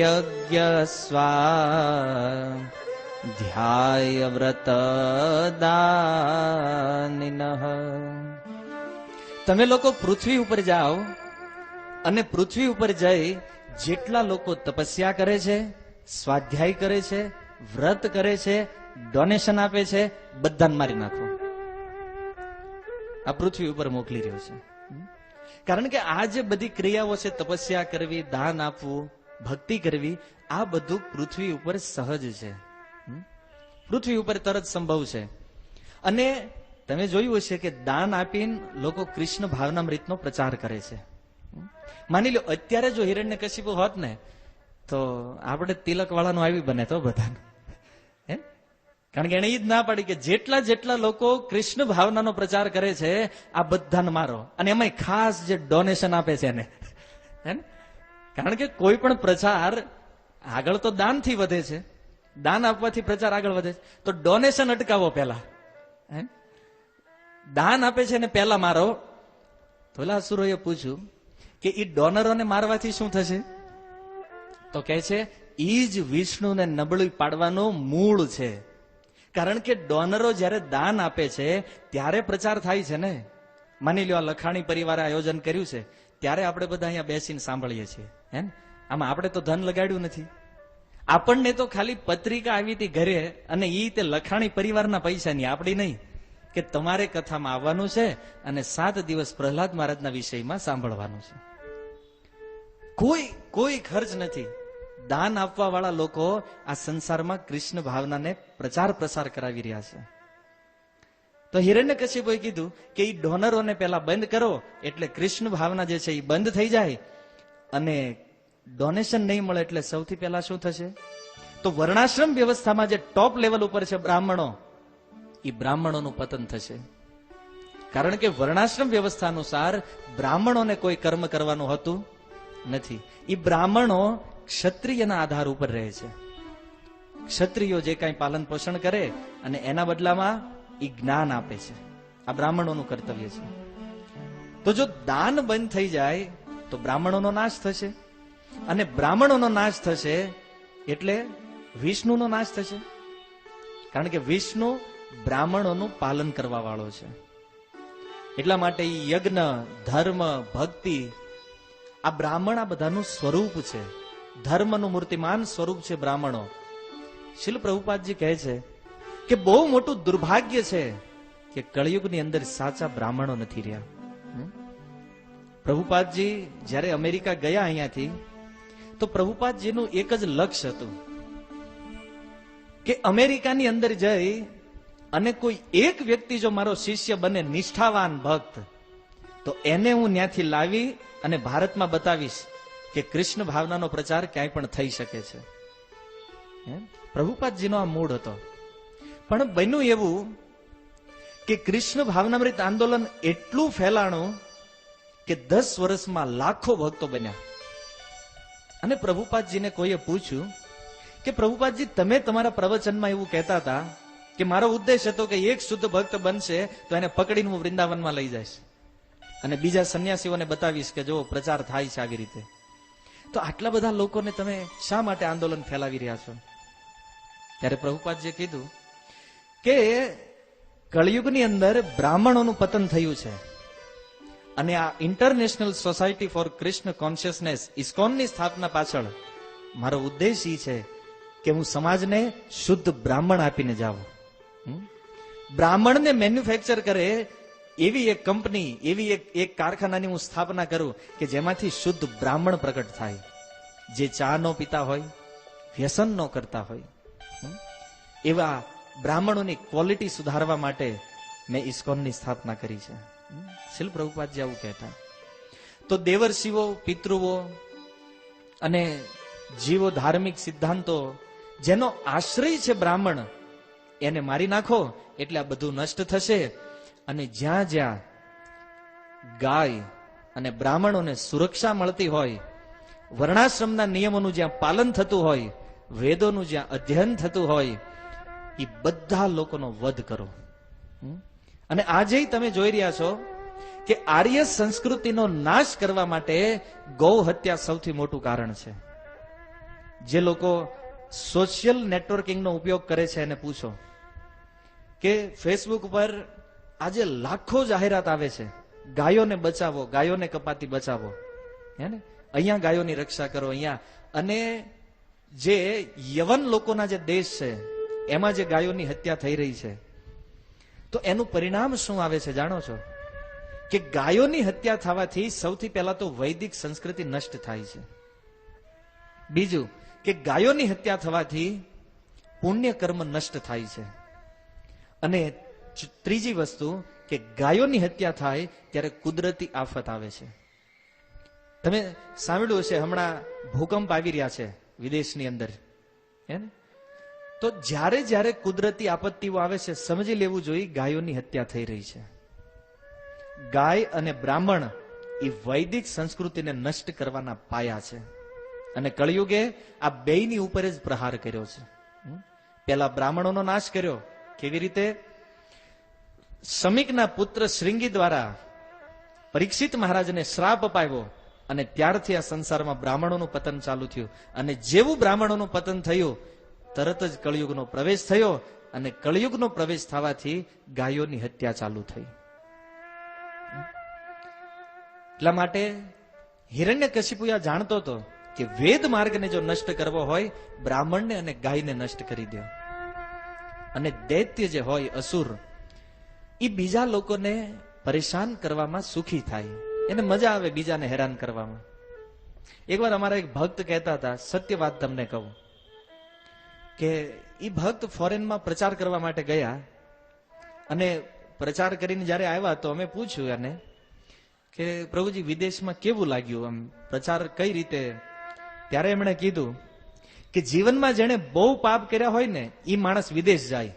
યજ્ઞ સ્વા ધ્યાય વ્રત દાનિનઃ. તમે લોકો પૃથ્વી ઉપર જાઓ અને પૃથ્વી ઉપર જઈ જેટલા લોકો તપસ્યા કરે છે, સ્વાધ્યાય કરે છે, વ્રત કરે છે, ડોનેશન આપે છે, બધાને મારી નાખો. આ પૃથ્વી ઉપર મોકલી રહ્યો છે. કારણ કે આ જે બધી ક્રિયાઓ છે, તપસ્યા કરવી, દાન આપવું, ભક્તિ કરવી, આ બધું પૃથ્વી ઉપર સહજ છે, પૃથ્વી ઉપર તરત સંભવ છે. અને તમે જોયું હશે કે દાન આપીને લોકો કૃષ્ણ ભાવનામૃતનો પ્રચાર કરે છે. માની લો અત્યારે જો હિરણ્યકશિપુ હોત ને તો આપણે તિલક વાળાનું આવી બને તો બધાને. કારણ કે એને ઈ જ ના પાડી કે જેટલા જેટલા લોકો કૃષ્ણ ભાવનાનો પ્રચાર કરે છે આ બધાને મારો. અને એમાં ખાસ જે ડોનેશન આપે છે એને. કારણ કે કોઈ પણ પ્રચાર આગળ તો દાનથી વધે છે, દાન આપવાથી પ્રચાર આગળ વધે છે. તો ડોનેશન અટકાવો પહેલા. દાન આપે છે ને પહેલા મારો. તો પેલા અસુરોએ પૂછ્યું કે ઈ ડોનરોને મારવાથી શું થશે? તો કહે છે ઈ જ વિષ્ણુને નબળું પાડવાનું મૂળ છે. કારણ કે ડોનરો જયારે દાન આપે છે ત્યારે પ્રચાર થાય છે ને. માની લો આ લખાણી પરિવારે આયોજન કર્યું છે ત્યારે આપણે બધા અહીંયા બેસીને સાંભળીએ છીએ. આમાં આપણે તો ધન લગાડ્યું નથી, આપણને તો ખાલી પત્રિકા આવી હતી ઘરે, અને ઈ તે લખાણી પરિવારના પૈસાની, આપણી નહીં, કે તમારે કથામાં આવવાનું છે અને 7 દિવસ પ્રહલાદ મહારાજના વિષયમાં સાંભળવાનું છે. કોઈ ખર્ચ નથી. દાન આપવા વાળા લોકો આ સંસારમાં કૃષ્ણ ભાવનાને પ્રચાર પ્રસાર કરાવી રહ્યા છે. તો હિરણ્યકશિપુએ કીધું કે ઈ ડોનરોને પેલા બંધ કરો, એટલે કૃષ્ણ ભાવના જે છે એ બંધ થઈ જાય, અને ડોનેશન નહીં મળે એટલે સૌથી પહેલા શું થશે? તો વર્ણાશ્રમ વ્યવસ્થામાં જે ટોપ લેવલ ઉપર છે બ્રાહ્મણો, એ બ્રાહ્મણોનું પતન થશે. કારણ કે વર્ણાશ્રમ વ્યવસ્થા અનુસાર બ્રાહ્મણોને કોઈ કર્મ કરવાનું હતું નથી. એ બ્રાહ્મણો ક્ષત્રિયના આધાર ઉપર રહે છે. ક્ષત્રિયો જે કાંઈ પાલન પોષણ કરે અને એના બદલામાં એ જ્ઞાન આપે છે. આ બ્રાહ્મણોનું કર્તવ્ય છે. તો જો દાન બંધ થઈ જાય તો બ્રાહ્મણોનો નાશ થશે, અને બ્રાહ્મણોનો નાશ થશે એટલે વિષ્ણુનો નાશ થશે. કારણ કે વિષ્ણુ બ્રાહ્મણોનું પાલન કરવા વાળો છે. એટલા માટે યજ્ઞ, ધર્મ, ભક્તિ, આ બ્રાહ્મણ આ બધાનું સ્વરૂપ છે. ધર્મનું મૂર્તિમાન સ્વરૂપ છે બ્રાહ્મણો. શીલ પ્રભુપાદજી કહે છે કે બહુ મોટું દુર્ભાગ્ય છે કે કળિયુગની અંદર સાચા બ્રાહ્મણો નથી રહ્યા. પ્રભુપાદજી જ્યારે અમેરિકા ગયા અહીંયાથી, તો પ્રભુપાદજીનું એક જ લક્ષ્ય હતું કે અમેરિકાની અંદર જઈ અને કોઈ એક વ્યક્તિ જો મારો શિષ્ય બને, નિષ્ઠાવાન ભક્ત, તો એને હું ત્યાંથી લાવી અને ભારતમાં બતાવીશ કે કૃષ્ણ ભાવનાનો પ્રચાર ક્યાંય પણ થઈ શકે છે. પ્રભુપાદજીનો આ મૂળ હતો. પણ બન્યું એવું કે કૃષ્ણ ભાવનામૃત આંદોલન એટલું ફેલાણું કે 10 વર્ષમાં લાખો ભક્તો બન્યા. અને પ્રભુપાદજીને કોઈએ પૂછ્યું કે પ્રભુપાદજી, તમે તમારા પ્રવચનમાં એવું કહેતા હતા કે મારો ઉદ્દેશ હતો કે એક શુદ્ધ ભક્ત બનશે તો એને પકડીને હું વૃંદાવનમાં લઈ જઈશ અને બીજા સંન્યાસીઓને બતાવીશ કે જો પ્રચાર થાય છે આવી રીતે. તો આટલા બધા લોકોને તમે શા માટે આંદોલન ફેલાવી રહ્યા છો? ત્યારે પ્રભુપાદજીએ કીધું કે કળિયુગની અંદર બ્રાહ્મણોનું પતન થયું છે, અને આ International Society for Krishna Consciousness, ઇસ્કોનની સ્થાપના પાછળ મારો ઉદ્દેશ એ છે કે હું સમાજને શુદ્ધ બ્રાહ્મણ આપીને જાઉં. બ્રાહ્મણને મેન્યુફેક્ચર કરે એવી એક કંપની, એવી એક કારખાનાની હું સ્થાપના કરું કે જેમાંથી શુદ્ધ બ્રાહ્મણ પ્રગટ થાય, જે ચા નો પીતા હોય, વ્યસન નો કરતા હોય. એવા બ્રાહ્મણોની ક્વોલિટી સુધારવા માટે મેં ઇસ્કોનની સ્થાપના કરી છે. શીલ પ્રભુપાદજી આવું કહેતા. તો દેવર્ષિઓ, પિતૃઓ અને જીવો, ધાર્મિક સિદ્ધાંતો જેનો આશ્રય છે બ્રાહ્મણ, એને મારી નાખો એટલે આ બધું નષ્ટ થશે. અને જ્યાં જ્યાં ગાય અને બ્રાહ્મણોને સુરક્ષા મળતી હોય, વર્ણાશ્રમના નિયમોનું જ્યાં પાલન થતું હોય, વેદોનું જ્યાં અધ્યયન થતું હોય, એ બધા લોકોનો વધ કરો. અને આજે તમે જોઈ રહ્યા છો કે આર્ય સંસ્કૃતિનો નાશ કરવા માટે ગૌ હત્યા સૌથી મોટું કારણ છે. જે લોકો સોશિયલ નેટવર્કિંગનો ઉપયોગ કરે છે એને પૂછો કે ફેસબુક પર આજે લાખો જાહેરાત આવે છે, ગાયોને બચાવો, ગાયોને કપાતી બચાવો, હે ને, અહીંયા ગાયોની રક્ષા કરો અહીંયા. અને જે યવન લોકોના જે દેશ છે એમાં જે ગાયોની હત્યા થઈ રહી છે, તો એનું પરિણામ શું આવે છે જાણો છો? કે ગાયોની હત્યા થવાથી સૌથી પહેલા તો વૈદિક સંસ્કૃતિ નષ્ટ થાય છે. બીજું કે ગાયોની હત્યા થવાથી પુણ્ય કર્મ નષ્ટ થાય છે. અને ત્રીજી વસ્તુ કે ગાયોની હત્યા થાય ત્યારે કુદરતી આફત આવે છે. તમે સાંભળ્યું હશે, હમણાં ભૂકંપ આવી રહ્યા છે વિદેશની અંદર, હે ને? તો જ્યારે જ્યારે કુદરતી આપત્તિઓ આવે છે, સમજી લેવું જોઈએ ગાયોની હત્યા થઈ રહી છે. ગાય અને બ્રાહ્મણ એ વૈદિક સંસ્કૃતિને નષ્ટ કરવાના પાયા છે. અને કળિયુગે આ બેયની ઉપર જ પ્રહાર કર્યો છે. પેલા બ્રાહ્મણોનો નાશ કર્યો. કેવી રીતે? શમીકના પુત્ર શ્રીંગી દ્વારા પરીક્ષિત મહારાજને શ્રાપ અપાવ્યો, અને ત્યારથી આ સંસારમાં બ્રાહ્મણોનું પતન ચાલુ થયું. અને જેવું બ્રાહ્મણોનું પતન થયું, તરત જ કળિયુગનો પ્રવેશ થયો, અને કળિયુગનો પ્રવેશ થવાથી ગાયોની હત્યા ચાલુ થઈ. એટલા માટે હિરણ્યકશિપુ આ જાણતો હતો કે વેદ માર્ગને જો નષ્ટ કરવો હોય, બ્રાહ્મણને અને ગાયને નષ્ટ કરી દો. અને દૈત્ય જે હોય અસુર, એ બીજા લોકોને પરેશાન કરવામાં સુખી થાય, એને મજા આવે બીજાને હેરાન કરવામાં. એકવાર અમારા એક ભક્ત કહેતા હતા, સત્ય વાત તમને કહું, કે એ ભક્ત ફોરેનમાં પ્રચાર કરવા માટે ગયા અને પ્રચાર કરીને જયારે આવ્યા તો અમે પૂછ્યું એને કે પ્રભુજી વિદેશમાં કેવું લાગ્યું, આમ પ્રચાર કઈ રીતે? ત્યારે એમણે કીધું કે જીવનમાં જેણે બહુ પાપ કર્યા હોય ને એ માણસ વિદેશ જાય.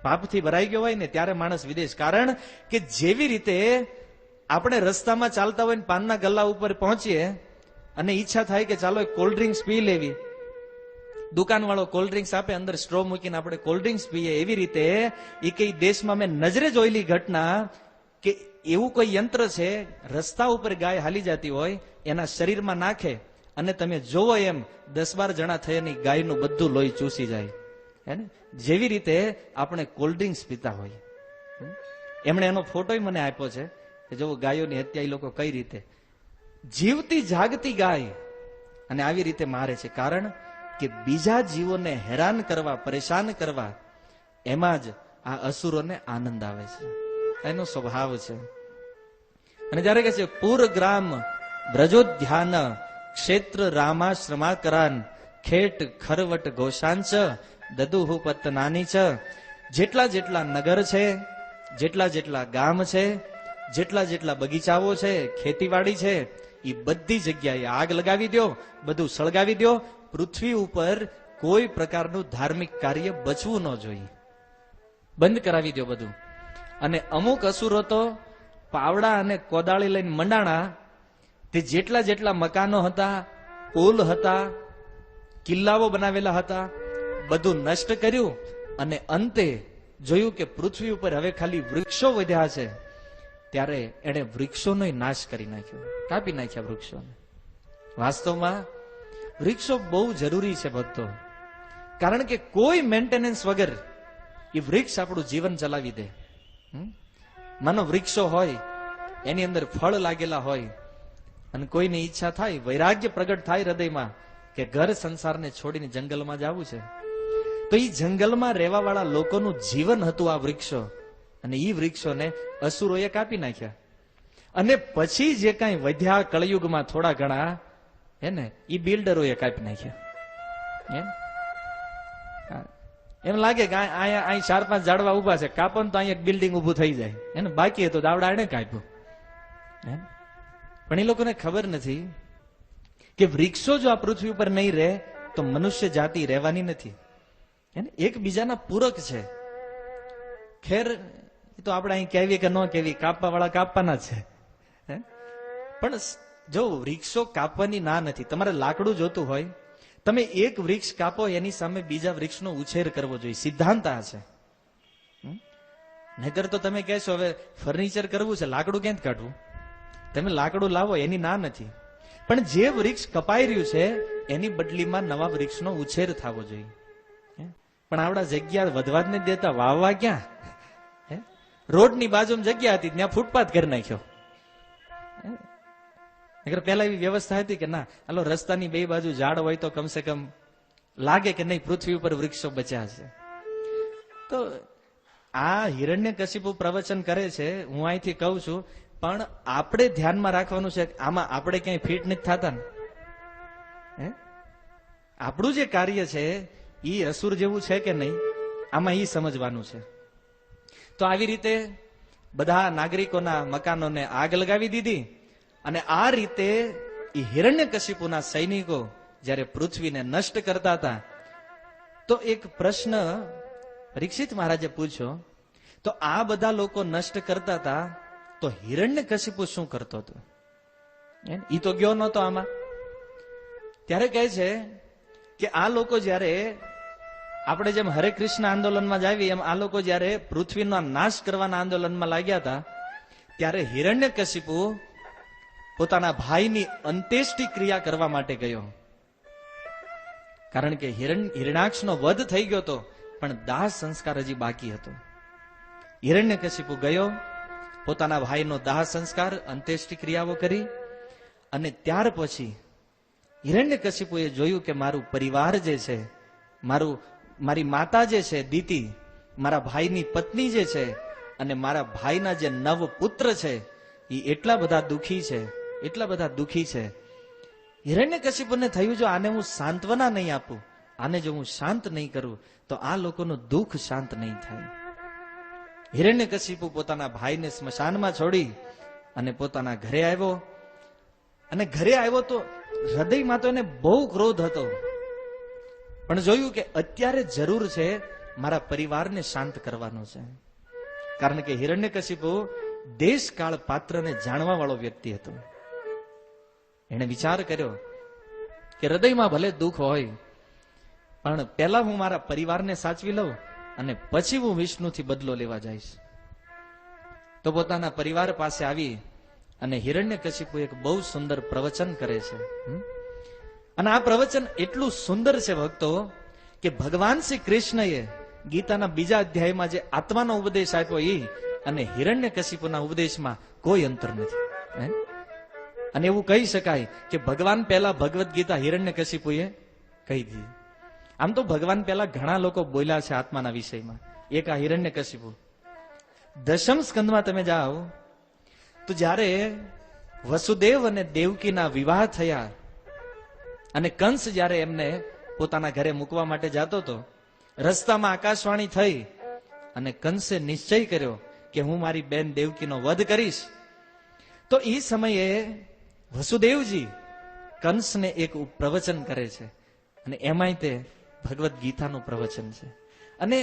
પાપથી ભરાઈ ગયો હોય ને ત્યારે માણસ વિદેશ. કારણ કે જેવી રીતે આપણે રસ્તામાં ચાલતા હોય ને પાનના ગલ્લા ઉપર પહોંચીએ અને ઈચ્છા થાય કે ચાલો એક કોલ્ડ ડ્રિંક્સ પી લેવી, દુકાનવાળો કોલ્ડ ડ્રિંક્સ આપે, અંદર સ્ટ્રો મૂકીને આપણે કોલ્ડ ડ્રિંક્સ પીએ, એવી રીતે એ કઈ દેશમાં મેં નજરે જોયેલી ઘટના કે એવું કોઈ યંત્ર છે, રસ્તા ઉપર ગાય હાલી જતી હોય, એના શરીરમાં નાખે અને તમે જોવો એમ 10-12 જણા થયાની ગાયનું બધું લોહી ચૂસી જાય. હે ને? જેવી રીતે આપણે કોલ્ડ ડ્રિંક્સ પીતા હોય. એમણે એનો ફોટો મને આપ્યો છે કે જો ગાયોની હત્યા એ લોકો કઈ રીતે જીવતી જાગતી ગાય અને આવી રીતે મારે છે. કારણ કે બીજા જીવોને હેરાન કરવા, પરેશાન કરવા, એમાં જ આ અસુરોને આનંદ આવે છે, એનો સ્વભાવ છે. અને જયારે કહે છે પૂર ગ્રામ બ્રજોધ્યાન ક્ષેત્ર રામાશ્રમાકરાન ખેટ ખરવટ ગોશાંચ દદુહુ પત્તનાની ચ. જેટલા જેટલા નગર છે, જેટલા જેટલા ગામ છે, જેટલા જેટલા બગીચાઓ છે, ખેતીવાડી છે, એ બધી જગ્યાએ આગ લગાવી દો, બધું સળગાવી દો. પૃથ્વી ઉપર કોઈ પ્રકારનું ધાર્મિક કાર્ય બચવું ન જોઈએ, બંધ કરાવી દો બધું. અને અમુક અસુરો તો પાવડા અને કોદાળી લઈને મંડાણા, તે જેટલા જેટલા મકાનો હતા, પુલ હતા, કિલ્લાઓ બનાવેલા હતા, બધું નષ્ટ કર્યું. અને અંતે જોયું કે પૃથ્વી ઉપર હવે ખાલી વૃક્ષો વધ્યા છે, ત્યારે એણે વૃક્ષોનો નાશ કરી નાખ્યો, કાપી નાખ્યા વૃક્ષોને. વાસ્તવમાં વૃક્ષો બહુ જરૂરી છે ભક્તો, કારણ કે કોઈ મેન્ટેનન્સ વગર એ વૃક્ષ આપણું જીવન ચલાવી દે. માનો વૃક્ષો હોય, એની અંદર ફળ લાગેલા હોય, અને કોઈની ઈચ્છા થાય, વૈરાગ્ય પ્રગટ થાય હૃદયમાં કે ઘર સંસારને છોડીને જંગલમાં જવું છે, તો એ જંગલમાં રહેવા વાળા લોકોનું જીવન હતું આ વૃક્ષો, અને એ વૃક્ષોને અસુરોએ કાપી નાખ્યા. અને પછી જે કાંઈ વધ્યા કળયુગમાં થોડા ઘણા, હે ને, એ બિલ્ડરોએ કાપી નાખ્યા. એમ લાગે કે અહીં 4-5 ઝાડવા ઉભા છે, કાપો તો અહીં એક બિલ્ડિંગ ઉભું થઈ જાય, એને બાકી હતું દાવડા એને કાપ્યું. પણ એ લોકોને ખબર નથી કે વૃક્ષો જો આ પૃથ્વી ઉપર નહીં રહે તો મનુષ્ય જાતિ રહેવાની નથી. એકબીજાના પૂરક છે. ખેર એ તો આપણે અહીં કહેવી કે ન કહેવી, કાપવા વાળા કાપવાના છે. પણ જો વૃક્ષો કાપવાની ના નથી. તમારે લાકડું જોતું હોય, તમે એક વૃક્ષ કાપો, એની સામે બીજા વૃક્ષનો ઉછેર કરવો જોઈએ, સિદ્ધાંત આ છે. નહીતર તો તમે કહેશો હવે ફર્નિચર કરવું છે, લાકડું ક્યાંથી કાઢવું? તમે લાકડું લાવો, એની ના નથી. પણ જે વૃક્ષ કપાઈ રહ્યું છે એની બદલીમાં નવા વૃક્ષનો ઉછેર થવો જોઈએ. પણ આવડા જગ્યા વધવા જ નથી દેતા, વાવવા ક્યાં? રોડની બાજુમાં જગ્યા હતી, ત્યાં ફૂટપાથ કરી નાખ્યો. પેલા એવી વ્યવસ્થા હતી કે ના, હાલો રસ્તાની બે બાજુ ઝાડ હોય તો કમસે કમ લાગે કે નહીં પૃથ્વી ઉપર વૃક્ષો બચ્યા છે. તો આ હિરણ્યકશિપુ પ્રવચન કરે છે, હું અહીંથી કહું છું, પણ આપણે ધ્યાનમાં રાખવાનું છે આમાં આપણે ક્યાંય ફિટ નથી થતા ને. આપણું જે કાર્ય છે એ અસુર જેવું છે કે નહીં, આમાં એ સમજવાનું છે. તો આવી રીતે બધા નાગરિકોના મકાનોને આગ લગાવી દીધી. અને આ રીતે એ હિરણ્યકશિપુના સૈનિકો જ્યારે પૃથ્વીને નષ્ટ કરતા હતા, તો એક પ્રશ્ન પરીક્ષિત મહારાજે પૂછ્યો, તો આ બધા લોકો નષ્ટ કરતા હતા, તો હિરણ્યકશિપુ શું કરતો હતો? ઈ તો ગયો નહોતો આમાં. ત્યારે કહે છે કે આ લોકો જ્યારે આપણે જેમ હરે કૃષ્ણ આંદોલનમાં જાવી, એમ આ લોકો જ્યારે પૃથ્વીનો નાશ કરવાના આંદોલનમાં લાગ્યા હતા, ત્યારે હિરણ્યકશિપુ પોતાના ભાઈની અંત્યેષ્ટિ ક્રિયા કરવા માટે ગયો. કારણ કે હિરણાક્ષનો વધ થઈ ગયો હતો, પણ દાહ સંસ્કાર હજી બાકી હતો. હિરણ્યકશિપુ ગયો, પોતાના ભાઈનો દાહ સંસ્કાર, અંત્યેષ્ટિ ક્રિયાઓ કરી, અને ત્યાર પછી હિરણ્યકશિપુએ જોયું કે મારું પરિવાર જે છે, મારી માતા જે છે દીતિ, મારા ભાઈની પત્ની જે છે અને મારા ભાઈના જે નવ પુત્ર છે એ એટલા બધા દુખી છે, એટલા બધા દુખી છે. હિરણ્યકશિપુને થયું જો આને હું સાંત્વના નહીં આપું, આને જો હું શાંત નહીં કરું તો આ લોકોનું દુઃખ શાંત નહીં થાય. હિરણ્યકશિપુ પોતાના ભાઈને સ્મશાનમાં છોડી અને પોતાના ઘરે આવ્યો. અને ઘરે આવ્યો તો હૃદયમાં તો એને બહુ ક્રોધ હતો, પણ જોયું કે અત્યારે જરૂર છે મારા પરિવારને શાંત કરવાનો છે. કારણ કે હિરણ્યકશિપુ દેશકાળ પાત્રને જાણવા વાળો વ્યક્તિ હતો. એને વિચાર કર્યો કે હૃદયમાં ભલે દુઃખ હોય પણ પહેલા હું મારા પરિવારને સાચવી લઉં અને પછી હું વિષ્ણુથી બદલો લેવા જઈશ. તો પોતાના પરિવાર પાસે આવી અને હિરણ્યકશિપુ એક બહુ સુંદર પ્રવચન કરે છે. અને આ પ્રવચન એટલું સુંદર છે ભક્તો કે ભગવાન શ્રી કૃષ્ણએ ગીતાના બીજા અધ્યાયમાં જે આત્માનો ઉપદેશ આપ્યો એ અને હિરણ્યકશિપુના ઉપદેશમાં કોઈ અંતર નથી. અને એવું કહી શકાય કે ભગવાન પહેલા ભગવદ્ ગીતા હિરણ્યકશિપુએ કહી દીધી. આમ તો ભગવાન પહેલા ઘણા લોકો બોલ્યા છે આત્માના વિષયમાં, એક આ હિરણ્યકશિપુ. દશમ સ્કંદમાં તમે જાઓ તો જ્યારે વસુદેવ અને દેવકીના વિવાહ થયા અને કંસ જ્યારે એમને પોતાના ઘરે મૂકવા માટે જતો હતો, રસ્તામાં આકાશવાણી થઈ અને કંસે નિશ્ચય કર્યો કે હું મારી બેન દેવકીનો વધ કરીશ. તો એ સમયે વસુદેવજી કંસને એક પ્રવચન કરે છે અને એમાંય તે ભગવદ્ ગીતાનું પ્રવચન છે. અને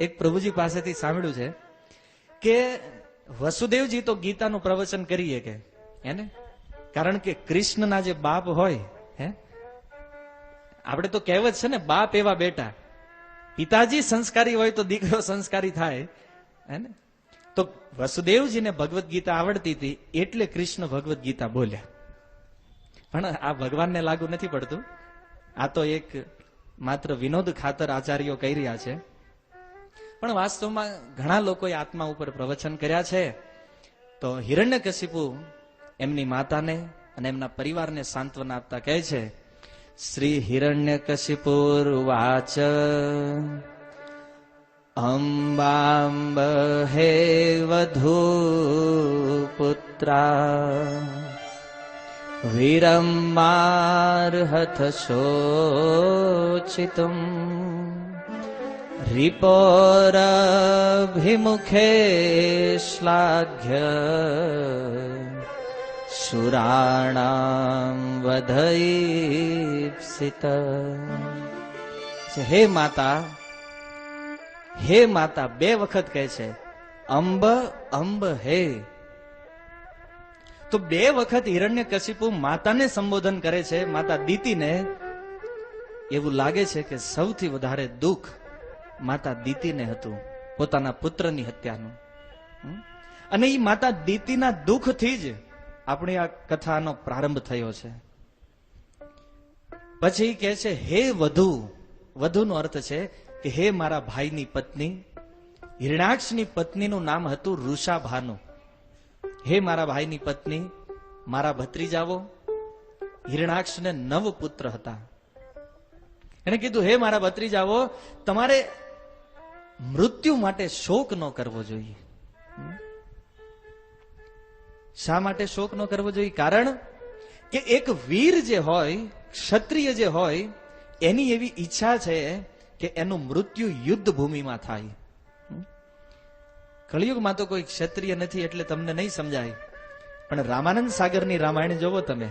એક પ્રભુજી પાસેથી સાંભળ્યું છે કે વસુદેવજી તો ગીતાનું પ્રવચન કરીએ કે એને, કારણ કે કૃષ્ણના જે બાપ હોય, આપણે તો કહેવત છે ને, બાપ એવા બેટા. પિતાજી સંસ્કારી હોય તો દીકરો સંસ્કારી થાય. હે તો વસુદેવજીને ભગવદ્ ગીતા આવડતી હતી એટલે કૃષ્ણ ભગવદ્ ગીતા બોલ્યા. પણ આ ભગવાનને લાગુ નથી પડતું, આ તો એક માત્ર વિનોદ ખાતર આચાર્યો કહી રહ્યા છે. પણ વાસ્તવમાં ઘણા લોકોએ આત્મા ઉપર પ્રવચન કર્યા છે. તો હિરણ્યકશિપુ એમની માતાને અને એમના પરિવારને સાંત્વના આપતા કહે છે, શ્રી હિરણ્યકશિપુર્વાચ અંબાંબ હે વધુ પુત્રા વિરમ્માર્હત શોચિતુમ રિપોરભિમુખે શ્લાઘ્ય સુરાણામ વધઈપ્સિત. હે માતા, હે માતા, બે વખત કહે છે અંબ અંબ હે. તો બે વખત હિરણ્યકશિપુ માતાને સંબોધન કરે છે, માતા દીતીને. એવું લાગે છે કે સૌથી વધારે દુઃખ માતા દીતીને હતું, પોતાના પુત્રની હત્યાનું. અને એ માતા દીતીના દુઃખથી જ આપણી આ કથાનો પ્રારંભ થયો છે. પછી કહે છે હે વધુ. વધુનો અર્થ છે કે હે મારા ભાઈની પત્ની. હિરણાક્ષની પત્નીનું નામ હતું ઋષાભાનુ. હે મારા ભાઈની પત્ની, મારા ભત્રીજાઓ. હિરણાક્ષને 9 પુત્ર હતા. એને કીધું હે મારા ભત્રીજાઓ, તમારે મૃત્યુ માટે શોક ન કરવો જોઈએ. શા માટે શોક ન કરવો જોઈએ? કારણ કે એક વીર જે હોય, ક્ષત્રિય જે હોય, એની એવી ઈચ્છા છે કે એનું મૃત્યુ યુદ્ધ ભૂમિમાં થાય. કળિયુગમાં તો કોઈ ક્ષત્રિય નથી એટલે તમને નહીં સમજાય, પણ રામાનંદ સાગરની રામાયણ જોવો તમે,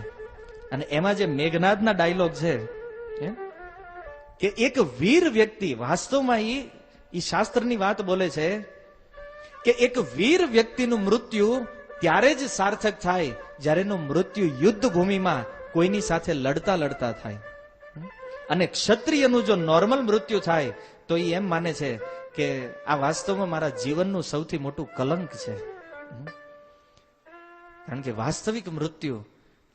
અને એમાં જે મેઘનાદના ડાયલોગ છે કે એક વીર વ્યક્તિ, વાસ્તવમાં એ શાસ્ત્રની વાત બોલે છે કે એક વીર વ્યક્તિનું મૃત્યુ ત્યારે જ સાર્થક થાય જ્યારે એનું મૃત્યુ યુદ્ધ ભૂમિમાં કોઈની સાથે લડતા લડતા થાય. અને ક્ષત્રિયનું જો નોર્મલ મૃત્યુ થાય તો એ એમ માને છે કે આ વાસ્તવમાં મારા જીવનનું સૌથી મોટું કલંક છે. કારણ કે વાસ્તવિક મૃત્યુ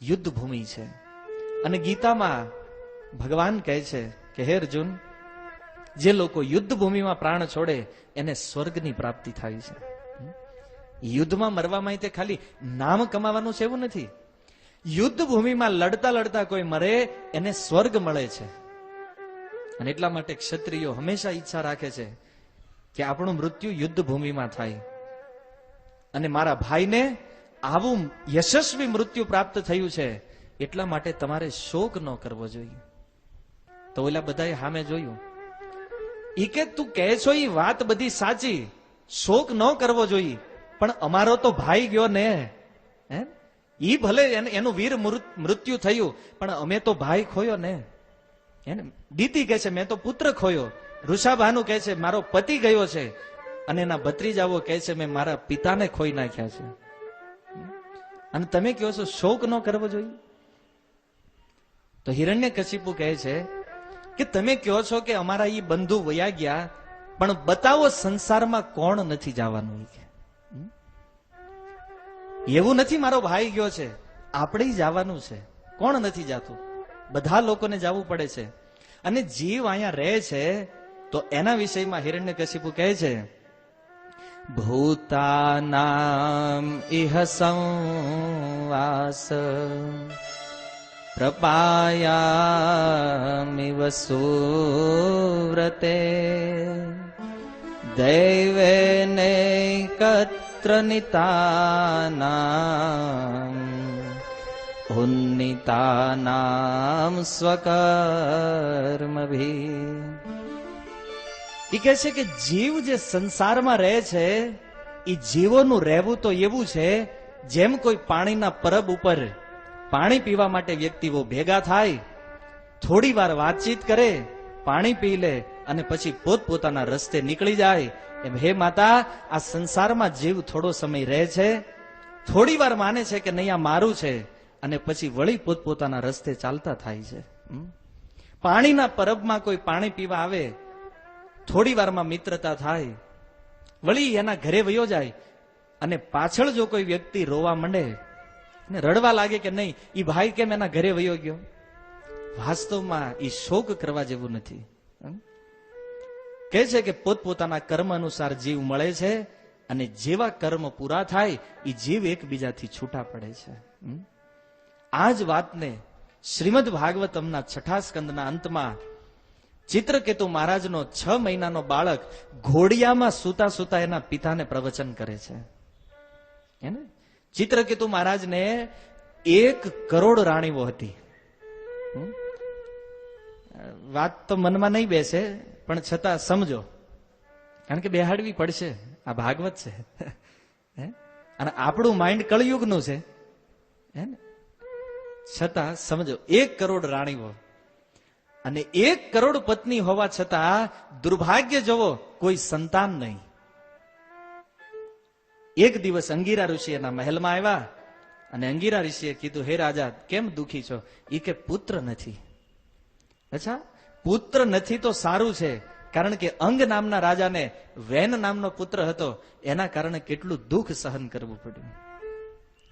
યુદ્ધ ભૂમિ છે. અને ગીતામાં ભગવાન કહે છે કે હે અર્જુન, જે લોકો યુદ્ધ ભૂમિમાં પ્રાણ છોડે એને સ્વર્ગની પ્રાપ્તિ થાય છે. યુદ્ધમાં મરવામાં તે ખાલી નામ કમાવાનું છે એવું નથી. યુદ્ધ ભૂમિમાં લડતા લડતા કોઈ મરે એને સ્વર્ગ મળે છે. અને એટલા માટે ક્ષત્રિયો હંમેશા ઈચ્છા રાખે છે કે આપણું મૃત્યુ યુદ્ધ ભૂમિમાં થાય. અને મારા ભાઈને આવું યશસ્વી મૃત્યુ પ્રાપ્ત થયું છે, એટલા માટે તમારે શોક ન કરવો જોઈએ. તો ઓલા બધાએ સામે જોયું, ઈ કે તું કહે છો એ વાત બધી સાચી, શોક ન કરવો જોઈએ, પણ અમારો તો ભાઈ ગયો ને. હે, ઈ ભલે એનું વીર મૃત્યુ થયું, પણ અમે તો ભાઈ ખોયો ને. દીતી કહે છે મેં તો પુત્ર ખોયો. ઋષાભાનુ કહે છે મારો પતિ ગયો છે. અને એના ભત્રીજાઓ કહે છે મેં મારા પિતાને ખોઈ નાખ્યા છે. અને તમે કહો છો શોક ન કરવો જોઈએ. તો હિરણ્યકશિપુ કહે છે કે તમે કહો છો કે અમારા ઈ બંધુ વયા ગયા, પણ બતાવો સંસારમાં કોણ નથી જવાનું. એવું નથી મારો ભાઈ ગયો છે, આપણે જવાનું છે. કોણ નથી જાતું? બધા લોકોને જવું પડે છે. અને જીવ અહીંયા રહે છે તો એના વિષયમાં હિરણ્યકશિપુ કહે છે ભૂતાનામ ઇહ સંવાસ પ્રપાયામિવ સુવ્રતે દૈવેનૈકત્ર નિતાનામ ઉન્નિતાનામ સ્વકર્મભી. એ કહે છે કે જીવ જે સંસારમાં રહે છે એ જીવોનું રહેવું તો એવું છે જેમ કોઈ પાણીના પરબ ઉપર પાણી પીવા માટે વ્યક્તિઓ ભેગા થાય, થોડી વાર વાતચીત કરે, પાણી પી લે અને પછી પોતપોતાના રસ્તે નીકળી જાય. એમ હે માતા, આ સંસારમાં જીવ થોડો સમય રહે છે, થોડી વાર માને છે કે નહીં આ મારું છે, અને પછી વળી પોતપોતાના રસ્તે ચાલતા થાય છે. પાણીના પરબમાં કોઈ પાણી પીવા આવે, થોડી વારમાં મિત્રતા થાય, વળી એના ઘરે વયો જાય. અને પાછળ જો કોઈ વ્યક્તિ રોવા માંડે ને રડવા લાગે કે નહીં ઈ ભાઈ કેમ એના ઘરે વયો ગયો, વાસ્તવમાં ઈ શોક કરવા જેવું નથી. કહે છે કે પોતપોતાના કર્મ અનુસાર જીવ મળે છે, અને જેવા કર્મ પૂરા થાય એ જીવ એકબીજાથી છૂટા પડે છે. આ જ વાતને શ્રીમદ ભાગવતમના 6 સ્કંદના અંતમાં ચિત્રકેતુ મહારાજનો 6 મહિનાનો બાળક ઘોડિયામાં સૂતા સૂતા એના પિતાને પ્રવચન કરે છે. ચિત્રકેતુ મહારાજને 1 કરોડ રાણીઓ હતી. વાત તો મનમાં નહીં બેસે, પણ છતાં સમજો, કારણ કે બેહાડવી પડશે. આ ભાગવત છે અને આપણું માઇન્ડ કળયુગનું છે. છતાં સમજો, 1 કરોડ રાણીઓ અને 1 કરોડ પત્ની હોવા છતાં દુર્ભાગ્ય જવો કોઈ સંતાન નહીં. એક દિવસ અંગીરા ઋષિ એના મહેલમાં આવ્યા અને અંગીરા ઋષિએ કીધું હે રાજા કેમ દુખી છો? ઈ કે પુત્ર નથી. અચ્છા, પુત્ર નથી તો સારું છે, કારણ કે અંગ નામના રાજાને વેન નામનો પુત્ર હતો, એના કારણે કેટલું દુઃખ સહન કરવું પડ્યું.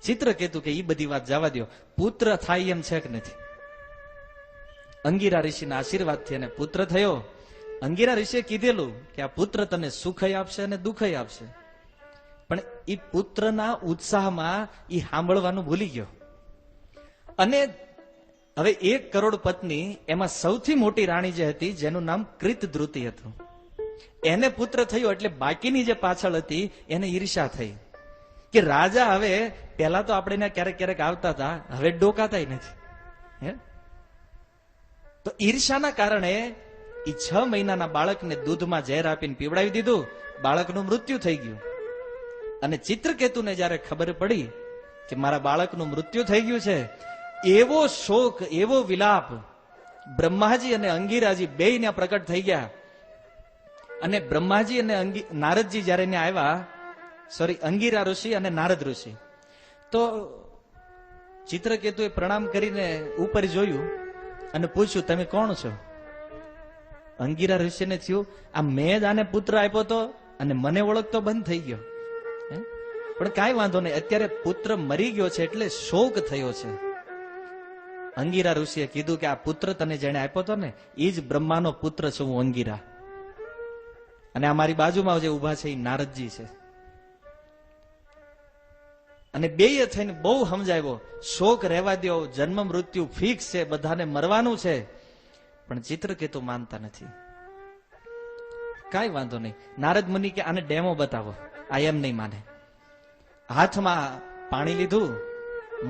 ચિત્રકેતુ કે ઈ બધી વાત જવા દો, પુત્ર થાય એમ છે કે નથી? અંગીરા ઋષિના આશીર્વાદથી એને પુત્ર થયો. અંગીરા ઋષિએ કીધેલું કે આ પુત્ર તને સુખય આપશે અને દુઃખય આપશે, પણ ઈ પુત્રના ઉત્સાહમાં ઈ સાંભળવાનું ભૂલી ગયો. અને હવે 1 કરોડ પત્ની, એમાં સૌથી મોટી રાણી જે હતી જેનું નામ કૃતધ્રુતિ હતું, એને પુત્ર થયો એટલે બાકીની જે પાછળ હતી એને ઈર્ષા થઈ કે રાજા હવે, પહેલા તો આપણે ક્યારેક ક્યારેક આવતા હતા, હવે ડોકાતા નથી. તો ઈર્ષાના કારણે એ 6 મહિનાના બાળકને દૂધમાં ઝેર આપીને પીવડાવી દીધું. બાળકનું મૃત્યુ થઈ ગયું. અને ચિત્રકેતુને જયારે ખબર પડી કે મારા બાળકનું મૃત્યુ થઈ ગયું છે, એવો શોક, એવો વિલાપ બ્રહ્માજી અને અંગીરાજી બેયને પ્રકટ થઈ ગયા. અને બ્રહ્માજી અને નારદજી જયારે એને આવ્યા, અંગીરા ઋષિ અને નારદ ઋષિ, તો ચિત્રકેતુએ પ્રણામ કરીને ઉપર જોયું અને પૂછ્યું તમે કોણ છો? અંગીરા ઋષિને થયું આ મેં જ આને પુત્ર આપ્યો તો અને મને ઓળખતો બંધ થઈ ગયો. પણ કાંઈ વાંધો નહીં, અત્યારે પુત્ર મરી ગયો છે એટલે શોક થયો છે. અંગીરા ઋષિએ કીધું કે આ પુત્ર તને જેને આપ્યો હતો ને એ જ બ્રહ્માનો પુત્ર છું હું, અંગીરા. અને આ મારી બાજુમાં જે ઉભા છે એ નારદજી છે. અને બેય થઈને બહુ સમજાવ્યો, શોક રહેવા દો, જન્મ મૃત્યુ ફિક્સ છે, બધાને મરવાનું છે. પણ ચિત્રકેતુ માનતા નથી. કાંઈ વાંધો નહીં. નારદ મુનિ કે આને ડેમો બતાવો. આ એમ નહીં માને. હાથમાં પાણી લીધું,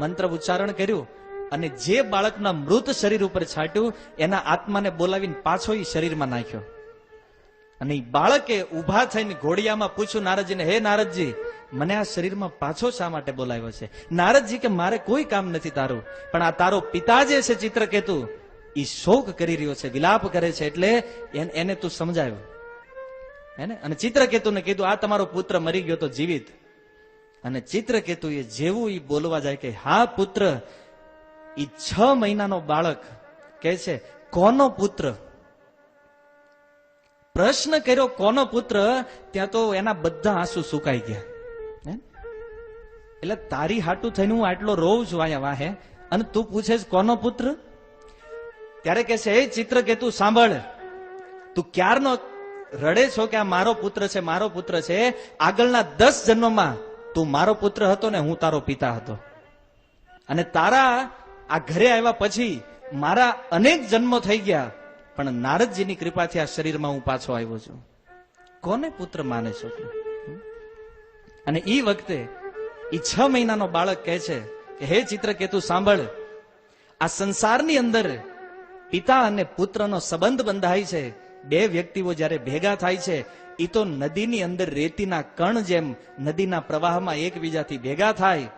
મંત્ર ઉચ્ચારણ કર્યું અને જે બાળકના મૃત શરીર ઉપર છાંટ્યું એના આત્માને બોલાવીને પાછો એ શરીરમાં નાખ્યો. અને એ બાળકે ઉભા થઈને ઘોડિયામાં પૂછ્યું નારદજીને, હે નારદજી, મને આ શરીરમાં પાછો શા માટે બોલાવ્યો છે? નારદજી કે મારે કોઈ કામ નથી તારું, પણ આ તારો પિતા જે છે ચિત્રકેતુ, એ શોક કરી રહ્યો છે, વિલાપ કરે છે, એટલે એને તું સમજાવ્યો. હેને? અને ચિત્રકેતુને કીધું, આ તમારો પુત્ર મરી ગયો તો જીવિત. અને ચિત્રકેતુ એ જેવું એ બોલવા જાય કે હા પુત્ર, એ 6 મહિનાનો બાળક કહે છે કોનો પુત્ર? પ્રશ્ન કર્યો કોનો પુત્ર, ત્યાં તો એના બધા આંસુ સુકાઈ ગયા. એટલે તારી હાટું થઈને હું આટલો રોઉં છું અહીંયા વાહે, અને તું પૂછે કોનો પુત્ર? ત્યારે કહે છે, હે ચિત્રકેતુ સાંભળ, તું ક્યારનો રડે છો કે આ મારો પુત્ર છે, મારો પુત્ર છે. આગળના 10 જન્મમાં તું મારો પુત્ર હતો ને હું તારો પિતા હતો. અને તારા આ ઘરે આવ્યા પછી મારા અનેક જન્મો થઈ ગયા, પણ નારદજીની કૃપાથી આ શરીરમાં હું પાછો આવ્યો છું. કોને પુત્ર માને છો? અને એ વખતે એ 6 મહિનાનો બાળક કહે છે કે હે ચિત્રકેતુ સાંભળ, આ સંસારની અંદર પિતા અને પુત્રનો સંબંધ બંધાય છે. 2 વ્યક્તિઓ જયારે ભેગા થાય છે, એ તો નદીની અંદર રેતીના કણ જેમ નદીના પ્રવાહમાં એકબીજાથી ભેગા થાય,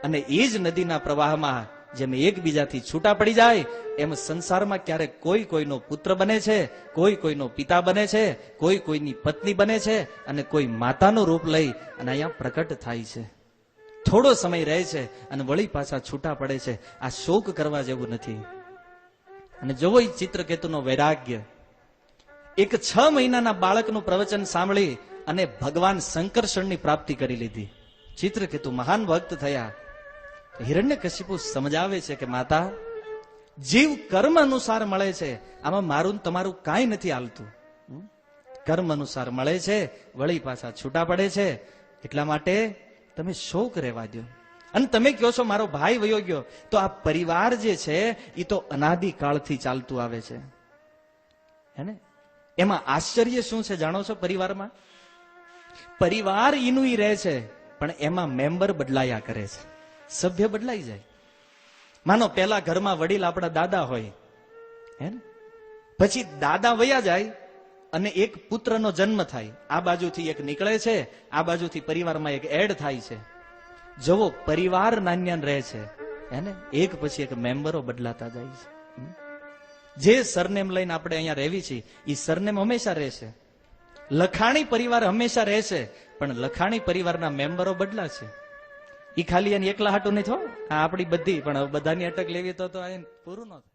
અને એ જ નદીના પ્રવાહમાં જેમ એકબીજાથી છૂટા પડી જાય, એમ સંસારમાં ક્યારેક કોઈ કોઈનો પુત્ર બને છે, કોઈ કોઈનો પિતા બને છે, કોઈ કોઈની પત્ની બને છે, અને કોઈ માતાનું રૂપ લઈ અને અહીંયા પ્રકટ થાય છે. થોડો સમય રહે છે અને વળી પાછા છૂટા પડે છે. આ શોક કરવા જેવું નથી. અને જોવો એ ચિત્રકેતુનો વૈરાગ્ય. એક 6 મહિનાના બાળકનું પ્રવચન સાંભળી અને ભગવાન શંકરષણની પ્રાપ્તિ કરી લીધી. ચિત્રકેતુ મહાન ભક્ત થયા. હિરણ્યકશિપુ સમજાવે છે કે માતા, જીવ કર્મ અનુસાર મળે છે, આમાં મારું તમારું કાંઈ નથી હાલતું. કર્મ અનુસાર મળે છે, વળી પાછા છૂટા પડે છે. એટલા માટે તમે શોક રહેવા દો. અને તમે કહો છો મારો ભાઈ વયો ગયો, તો આ પરિવાર જે છે એ તો અનાદિકાળથી ચાલતું આવે છે. હે ને? એમાં આશ્ચર્ય શું છે જાણો છો? પરિવારમાં પરિવાર ઈનું ઈ રહે છે, પણ એમાં મેમ્બર બદલાયા કરે છે, સભ્ય બદલાઈ જાય. માનો પેલા ઘરમાં વડીલ આપણા દાદા હોય, હે ને? પછી દાદા વયા જાય અને એક પુત્રનો જન્મ થાય. આ બાજુથી એક નીકળે છે, આ બાજુથી પરિવારમાં એક એડ થાય છે. જવો પરિવાર નાન્યાન રહે છે, હે ને? એક પછી એક મેમ્બરો બદલાતા જાય છે. જે સરનેમ લઈને આપણે અહીંયા રહેવી છીએ, એ સરનેમ હંમેશા રહેશે. લખાણી પરિવાર હંમેશા રહેશે, પણ લખાણી પરિવારના મેમ્બરો બદલાશે. એ ખાલી એને એકલા હાટું નહીં થો, આ આપણી બધી, પણ બધાની અટક લેવી તો પૂરું ન થાય.